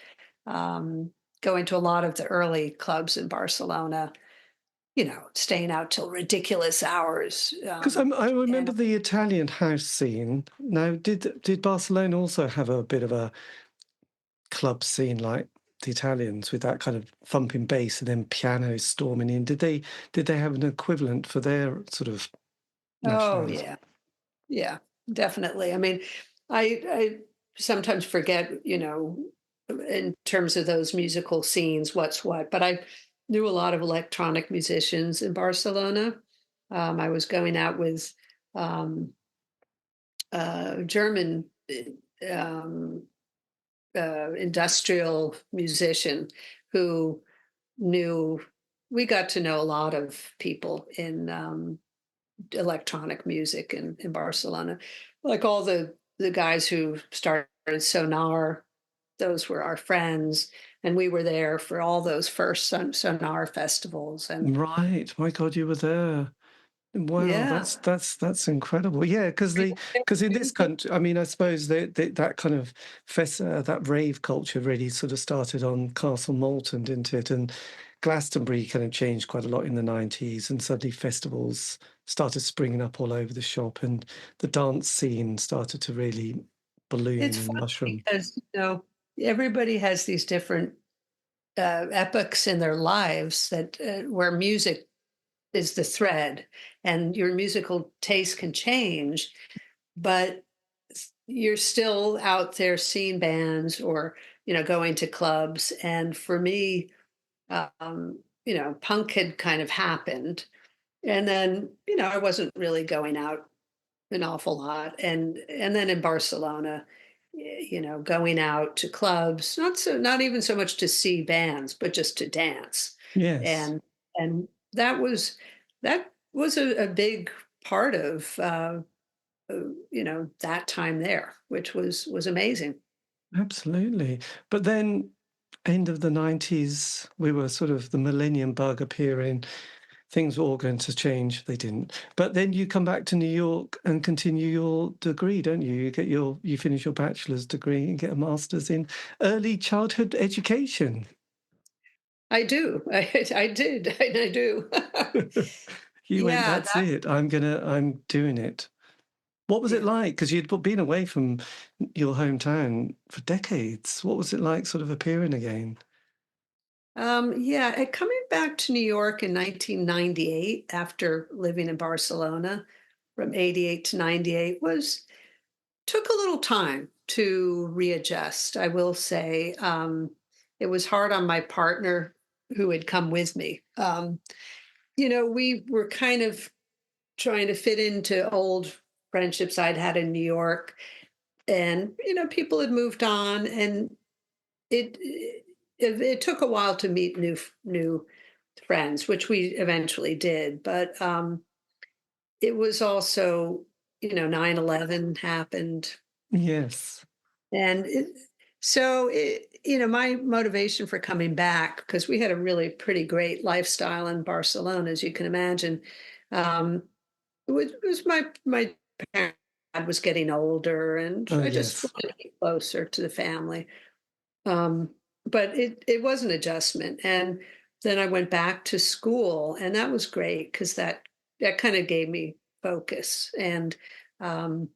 um, going to a lot of the early clubs in Barcelona, staying out till ridiculous hours. Because I And remember the Italian house scene. Now, did Barcelona also have a bit of a club scene like the Italians with that kind of thumping bass and then pianos storming in? Did they have an equivalent for their sort of oh, nationality? yeah. Yeah, definitely. I mean, I sometimes forget, in terms of those musical scenes, what's what, but I knew a lot of electronic musicians in Barcelona. I was going out with um, German um, industrial musician who knew, we got to know a lot of people in electronic music in Barcelona. Like all the guys who started Sonar, those were our friends, and we were there for all those first Sonar festivals. And Right. My God, you were there. Wow, yeah, that's incredible. Yeah, because in this country, I mean, I suppose that kind of that rave culture really sort of started on Castle Malton, didn't it? And Glastonbury kind of changed quite a lot in the 90s, and suddenly festivals started springing up all over the shop, and the dance scene started to really balloon it's and funny mushroom. because everybody has these different epochs in their lives that where music is the thread, and your musical taste can change, but you're still out there seeing bands or going to clubs. And for me, punk had kind of happened, and then I wasn't really going out an awful lot. And then in Barcelona, going out to clubs, not even so much to see bands, but just to dance. Yes. And and that was a big part of that time there, which was amazing. Absolutely. But then, end of the 90s, we were sort of the millennium bug appearing. Things were all going to change. They didn't. But then you come back to New York and continue your degree, don't you? You finish your bachelor's degree and get a master's in early childhood education. I do. I did. And I do. You went, Yeah, that's it. I'm doing it. What was it yeah. like? Because you'd been away from your hometown for decades. What was it like sort of appearing again? Yeah, coming back to New York in 1998 after living in Barcelona from 88 to 98 was took a little time to readjust. I will say it was hard on my partner who had come with me. We were kind of trying to fit into old friendships I'd had in New York, and people had moved on, and it took a while to meet new friends, which we eventually did. But it was also 9/11 happened, Yes. and my motivation for coming back, because we had a really pretty great lifestyle in Barcelona, as you can imagine. Um, it was my parents was getting older, and Oh, I just yes. wanted to be closer to the family. Um, but it was an adjustment. And then I went back to school, and that was great because that kind of gave me focus. Um,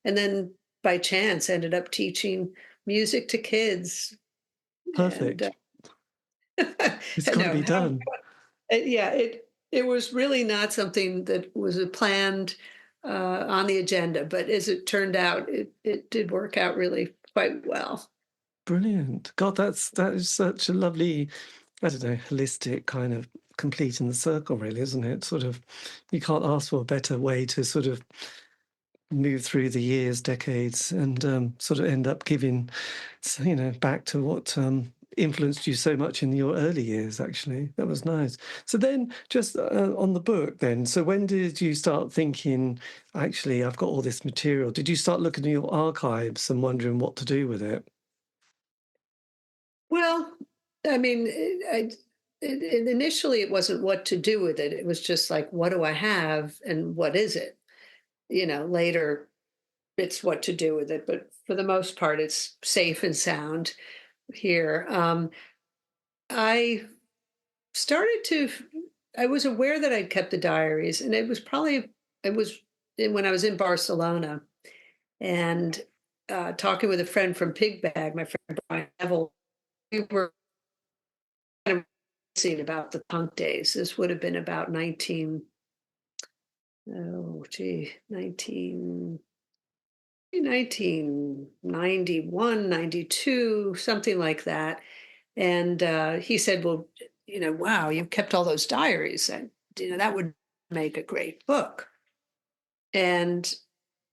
and then by chance ended up teaching music to kids. And Perfect. It's got to no, be done. yeah, it was really not something that was a planned on the agenda, but as it turned out, it did work out really quite well. Brilliant. God, that is such a lovely, I don't know, holistic kind of completing the circle, really, isn't it? Sort of, you can't ask for a better way to sort of move through the years, decades, and sort of end up giving, back to what influenced you so much in your early years. Actually, that was nice. So then, just on the book, then. So when did you start thinking, actually, I've got all this material? Did you start looking at your archives and wondering what to do with it? Well, I mean, initially it wasn't what to do with it. It was just like, what do I have and what is it? Later it's what to do with it. But for the most part, it's safe and sound here. I started to, I was aware that I'd kept the diaries, and it was when I was in Barcelona and talking with a friend from Pigbag, my friend Brian Neville. We were kind of seeing about the punk days. This would have been about 1991, 92, something like that. And he said, well, wow, you've kept all those diaries. And, that would make a great book. And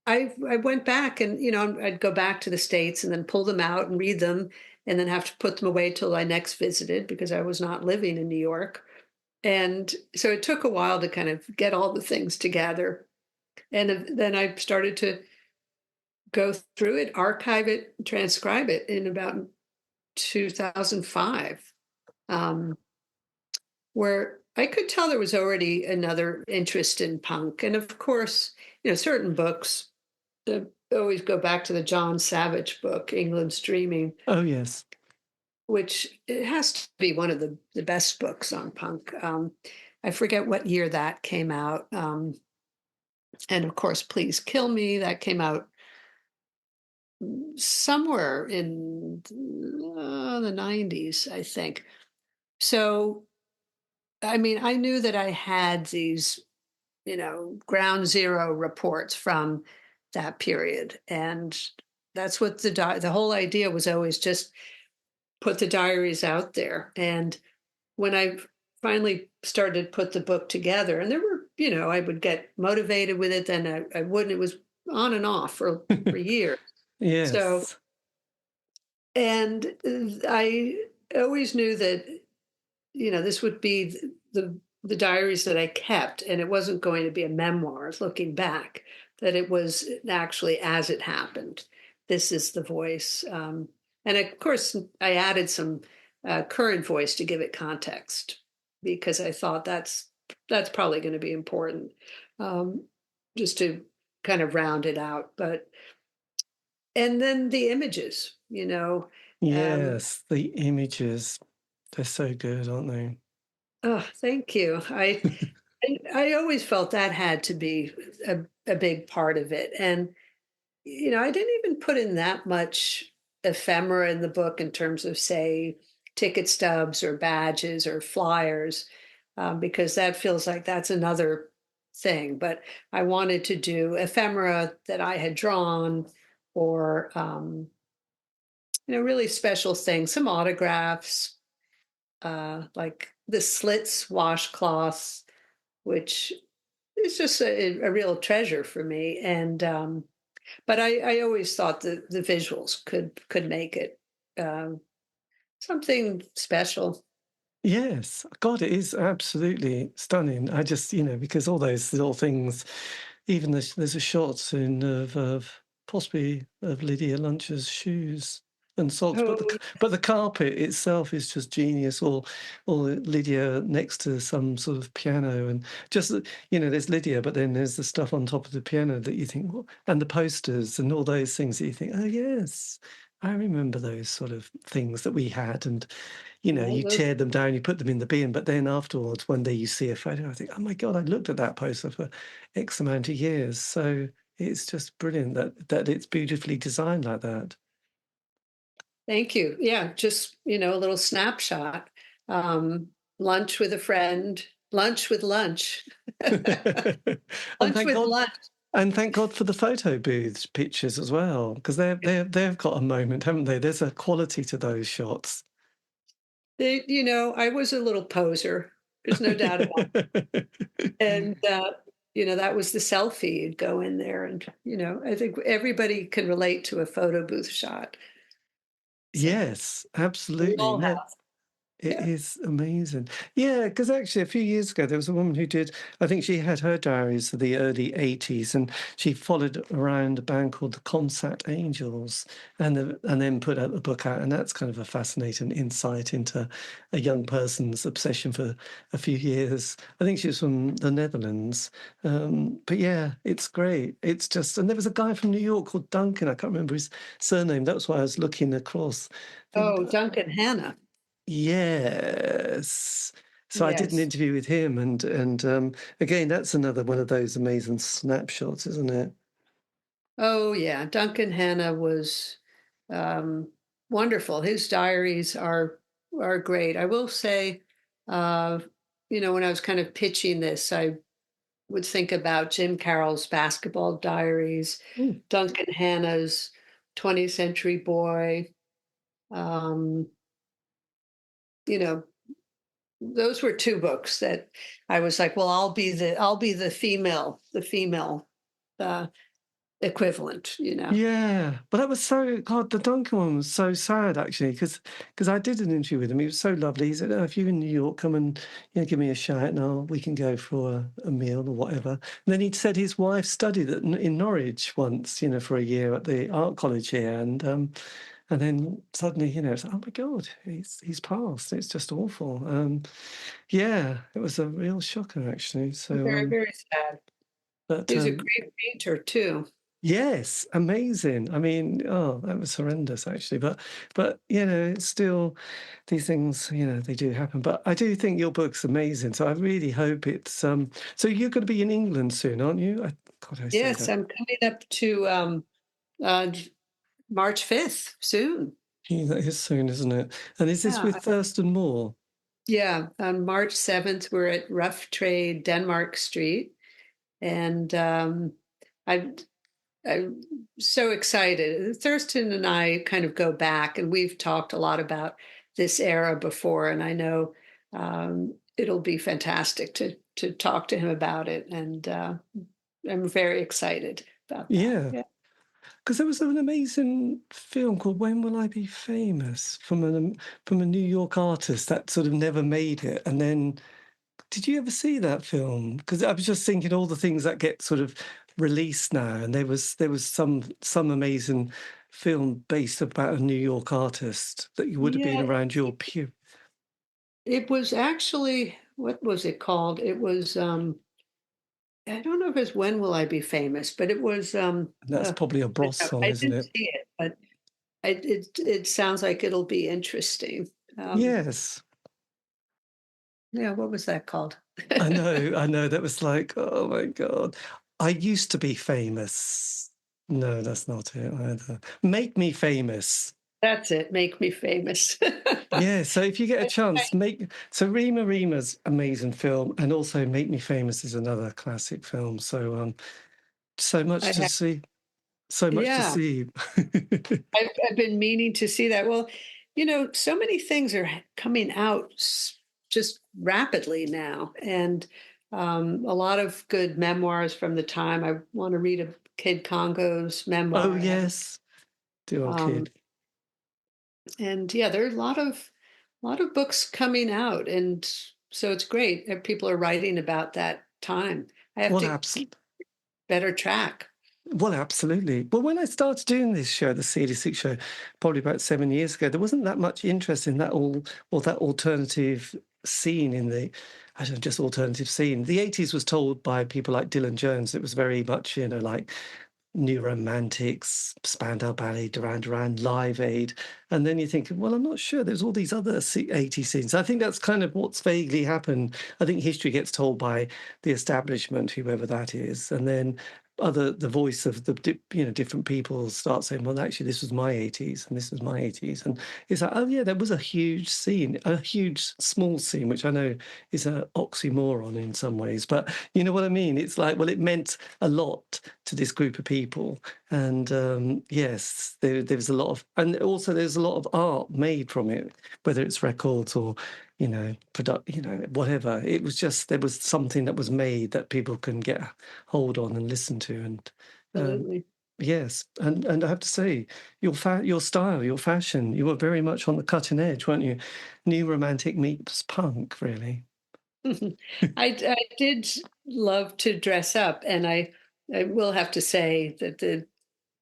I went back and, I'd go back to the States and then pull them out and read them and then have to put them away till I next visited because I was not living in New York. And so it took a while to kind of get all the things together. And then I started to go through it, archive it, transcribe it in about 2005, where I could tell there was already another interest in punk. And of course, certain books always go back to the John Savage book, England's Dreaming, Oh yes. which it has to be one of the best books on punk. I forget what year that came out. And of course, Please Kill Me, that came out somewhere in the 90s, I think. So, I mean, I knew that I had these, ground zero reports from that period. And that's what the whole idea was, always just put the diaries out there. And when I finally started to put the book together, and there were, I would get motivated with it, then I wouldn't. It was on and off for years. So, Yes. and I always knew that, this would be the diaries that I kept, and it wasn't going to be a memoir looking back, that it was actually as it happened. This is the voice. And of course, I added some current voice to give it context because I thought that's probably going to be important, um, just to kind of round it out. But and then the images, um, Yes, the images, they're so good, aren't they? oh, thank you. I always felt that had to be a big part of it. And, I didn't even put in that much ephemera in the book in terms of, say, ticket stubs or badges or flyers, because that feels like that's another thing. But I wanted to do ephemera that I had drawn, or, really special things, some autographs, like the slits washcloths, which is just a real treasure for me. And but I always thought the visuals could make it um, something special. Yes, God, it is absolutely stunning. I just, because all those little things, even there's a shot in of possibly of Lydia Lunch's shoes and socks, but Oh, but the carpet itself is just genius. Or Lydia next to some sort of piano, and just there's Lydia, but then there's the stuff on top of the piano that you think, "What?" And the posters and all those things that you think, oh yes, I remember those sort of things that we had, and you know, Well, you those, tear them down, you put them in the bin, but then afterwards, one day you see a photo, I think, oh my God, I looked at that poster for X amount of years. So it's just brilliant that it's beautifully designed like that. thank you. Yeah, just, a little snapshot. Lunch with a friend, lunch with lunch, And lunch thank with God, lunch. and thank God for the photo booths pictures as well, because they've got a moment, haven't they? There's a quality to those shots. I was a little poser. There's no doubt about it. And, that was the selfie. You'd go in there and, I think everybody can relate to a photo booth shot. So Yes, we absolutely. all No, have. it Yeah. is amazing. Yeah, because actually a few years ago there was a woman who did, I think she had her diaries of the early 80s, and she followed around a band called the Concert Angels, and then put out the book out, and that's kind of a fascinating insight into a young person's obsession for a few years. I think she was from the Netherlands. But yeah, it's great. It's just, and there was a guy from New York called Duncan, I can't remember his surname. That's why I was looking across. Oh, Duncan Hannah. Yes. So I did an Yes. interview with him, and again, that's another one of those amazing snapshots, isn't it? Oh, yeah. Duncan Hannah was um, wonderful. His diaries are great. I will say, uh, when I was kind of pitching this, I would think about Jim Carroll's basketball diaries, Mm. Duncan Hannah's 20th Century Boy. Um, you know, those were two books that I was like, well, I'll be the female uh, equivalent. Yeah, but that was so God. The Duncan one was so sad actually, because I did an interview with him. He was so lovely. He said, "Oh, if you're in New York, come and give me a shout, and we can go for a meal or whatever." And then he said his wife studied in Norwich once, for a year at the art college here, and then suddenly, it's oh my God, he's passed. It's just awful. Yeah, it was a real shocker actually. So, Very, very sad. but He was a great painter too. yes, amazing. I mean, oh, that was horrendous actually. But it's still these things, they do happen. But I do think your book's amazing. So I really hope it's so you're going to be in England soon, aren't you? God, I say Yes, that. I'm coming up to uh, March 5th soon. Yeah, that is soon, isn't it? And is this Yeah, with Thurston Moore? yeah. On March 7th, we're at Rough Trade, Denmark Street, and I I'm so excited. Thurston and I kind of go back, and we've talked a lot about this era before, and I know it'll be fantastic to talk to him about it, and I'm very excited about that. Yeah. Yeah. Because there was an amazing film called "When Will I Be Famous" from a New York artist that sort of never made it. And then, did you ever see that film? Because I was just thinking all the things that get sort of released now, and there was some amazing film based about a New York artist that you would have been Yeah, around your pew. it was actually, what was it called? It was I don't know if it's When Will I Be Famous, but it was And that's probably a Bros song, I isn't didn't it? see it, but it sounds like it'll be interesting. Yes, Yeah, what was that called? I know, I know. That was like, oh my God. I used to be famous. No, that's not it either. Make Me Famous. That's it. Make me famous. Yeah, so if you get a chance, Rima Rima's amazing film, and also Make Me Famous is another classic film. So so much I to have, see, so much to yeah, see. I've been meaning to see that. Well, so many things are coming out just rapidly now, and a lot of good memoirs from the time. I want to read a Kid Congo's Oh memoir. I haven't, yes, dear old um, kid. and yeah, there are a lot of books coming out, and so it's great that people are writing about that time. I have Well, to absolutely. keep better track. Well, absolutely. Well, when I started doing this show, the CD6 show, probably about 7 years ago, there wasn't that much interest in that that alternative scene in the, I don't know, just alternative scene. The 80s was told by people like Dylan Jones. It was very much, like New Romantics, Spandau Ballet, Duran Duran, Live Aid. And then you think, well, I'm not sure. There's all these other 80s scenes. I think that's kind of what's vaguely happened. I think history gets told by the establishment, whoever that is. And then the voice of the different people start saying, well, actually this was my 80s and this was my 80s, and it's like, oh yeah, there was a huge scene, a huge small scene, which I know is an oxymoron in some ways, but you know what I mean. It's like, well, it meant a lot to this group of people, and yes, there was a lot of, and also there's a lot of art made from it, whether it's records or whatever. It was just, there was something that was made that people can get a hold on and listen to. And Absolutely. yes, and I have to say, your style, your fashion, you were very much on the cutting edge, weren't you? New Romantic meets punk, really. I did love to dress up, and I will have to say that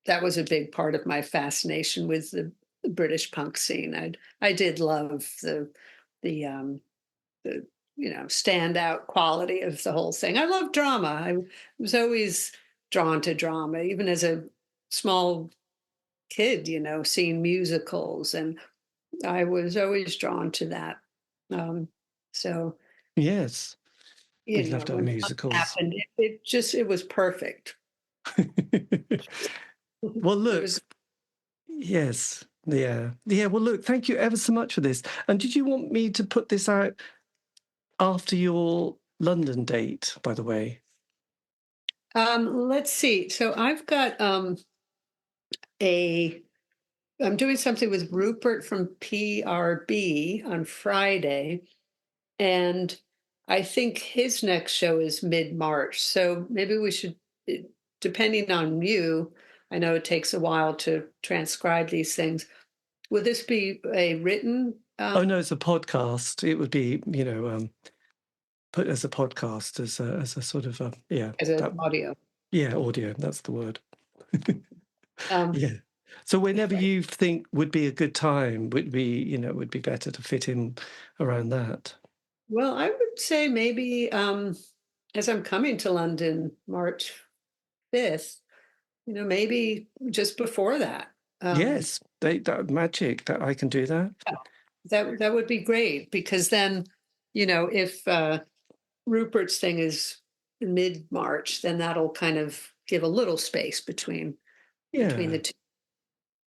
that was a big part of my fascination with the British punk scene. I did love the standout quality of the whole thing. I love drama. I was always drawn to drama, even as a small kid, seeing musicals, and I was always drawn to that. So, Yes, we loved our when punk musicals. happened, it was perfect. Well, It look, was. yes, yeah. Well, look, thank you ever so much for this. And did you want me to put this out after your London date, by the way? Let's see. So I've got a I'm doing something with Rupert from PRB on Friday, and I think his next show is mid-March. So maybe we should, depending on you, I know it takes a while to transcribe these things. Would this be a written Oh no, it's a podcast. It would be, put as a podcast, as a sort of as an audio? audio. That's the word. Um, Yeah. So whenever right. you think would be a good time, would be better to fit in around that. Well, I would say maybe as I'm coming to London March 5th, maybe just before that. Um, Yes, that magic that I can do that. that would be great, because then, if Rupert's thing is mid March, then that'll kind of give a little space between Yeah, the two.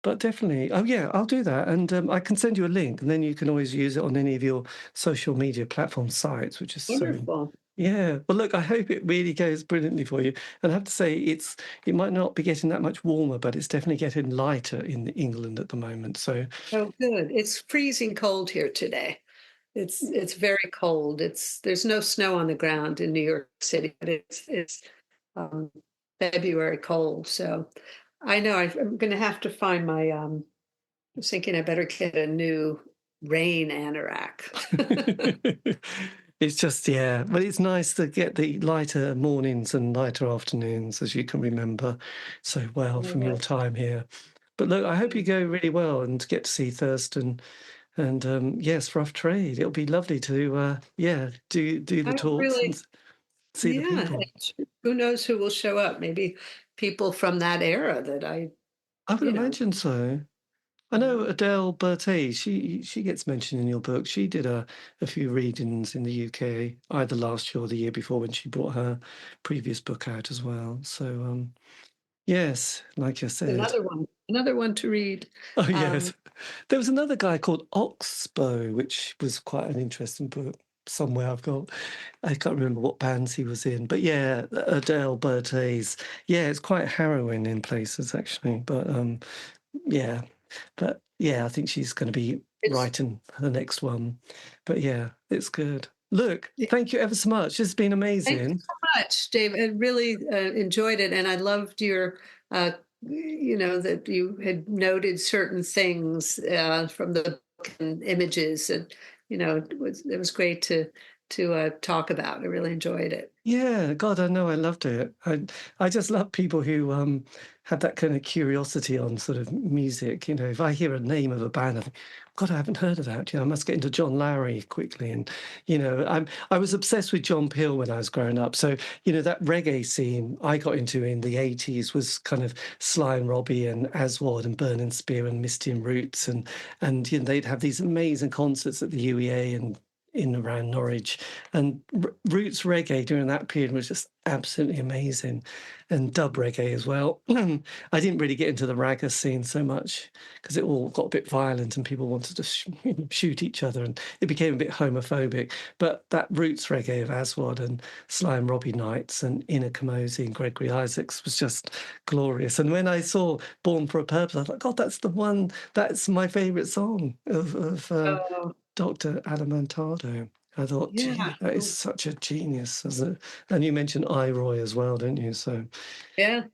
but definitely. Oh yeah, I'll do that, and I can send you a link, and then you can always use it on any of your social media platform sites, which is so. Wonderful. Yeah. Well, look, I hope it really goes brilliantly for you. And I have to say, it might not be getting that much warmer, but it's definitely getting lighter in England at the moment. So Oh, good. It's freezing cold here today. It's very cold. There's no snow on the ground in New York City, but it's um, February cold. So I know I'm going to have to find my. I was thinking I better get a new rain anorak. it's just, yeah, but it's nice to get the lighter mornings and lighter afternoons, as you can remember so well from your time here. But look, I hope you go really well and get to see Thurston. And yes, rough trade. It'll be lovely to do the I talks really, and see the yeah. people. Who knows who will show up? Maybe people from that era that I would you know. imagine so. I know Adele Berthet, she gets mentioned in your book. She did a few readings in the UK, either last year or the year before, when she brought her previous book out as well. So yes, like I said. Another one to read. Oh Um, yes. There was another guy called Oxbow, which was quite an interesting book. Somewhere I can't remember what bands he was in, but yeah, Adele Berthet's, yeah, it's quite harrowing in places actually, but yeah, I think she's going to be it's writing the next one. But yeah, it's good. Look, yeah, thank you ever so much. It's been thanks amazing. so much, Dave. I really enjoyed it, and I loved your, that you had noted certain things from the book and images, and it was great to talk about. I really enjoyed it. Yeah, God, I know, I loved it. I just love people who have that kind of curiosity on sort of music. You know, if I hear a name of a band, I think, God, I haven't heard of that. You know, I must get into John Lowry quickly. And you know, I was obsessed with John Peel when I was growing up. So you know, that reggae scene I got into in the '80s was kind of Sly and Robbie and Aswad and Burning Spear and Misty and Roots, and you know, they'd have these amazing concerts at the UEA and in around Norwich, and roots reggae during that period was just absolutely amazing, and dub reggae as well. I didn't really get into the ragga scene so much because it all got a bit violent and people wanted to shoot each other, and it became a bit homophobic. But that roots reggae of Aswad and Sly and Robbie Knights and Ina Kamosi and Gregory Isaacs was just glorious. And when I saw Born for a Purpose, I thought, God, that's the one. That's my favourite song of Oh, Dr. Alimantado. I thought, yeah. gee, that is such a genius. And you mentioned Iroy as well, didn't you? So Yeah.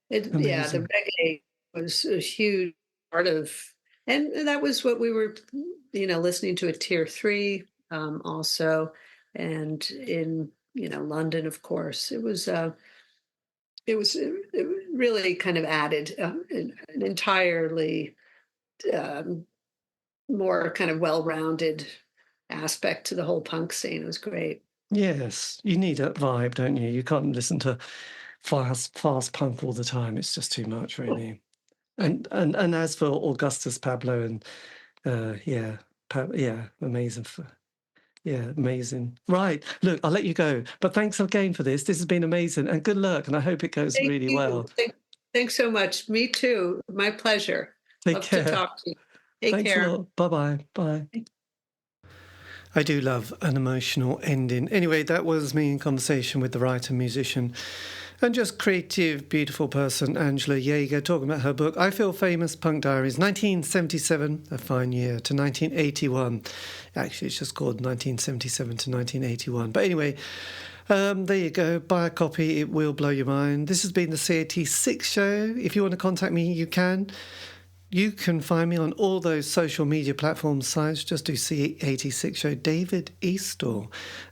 Yeah, the amazing. reggae was a huge part of, and that was what we were, listening to at Tier 3, also, and in, London, of course. It really kind of added an entirely um, more kind of well-rounded aspect to the whole punk scene. It was great. Yes, you need that vibe, don't you? You can't listen to fast punk all the time. It's just too much, really. And as for Augustus Pablo and yeah, yeah, amazing. Yeah, amazing. Right. Look, I'll let you go. But thanks again for this. This has been amazing. And good luck. And I hope it goes Thank really you. well. Thanks so much. Me too. My pleasure. Take Love to care. talk to you. Take Thanks a care. lot. Bye-bye. Bye. I do love an emotional ending. Anyway, that was me in conversation with the writer, musician, and just creative, beautiful person, Angela Jaeger, talking about her book, I Feel Famous, Punk Diaries, 1977, a fine year, to 1981. Actually, it's just called 1977 to 1981. But anyway, there you go. Buy a copy. It will blow your mind. This has been the C86 show. If you want to contact me, you can. You can find me on all those social media platform sites. Just do C86 show David Eastaugh,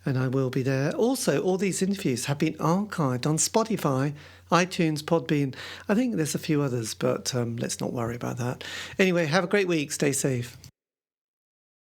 and I will be there. Also, all these interviews have been archived on Spotify, iTunes, Podbean. I think there's a few others, but let's not worry about that. Anyway, have a great week. Stay safe.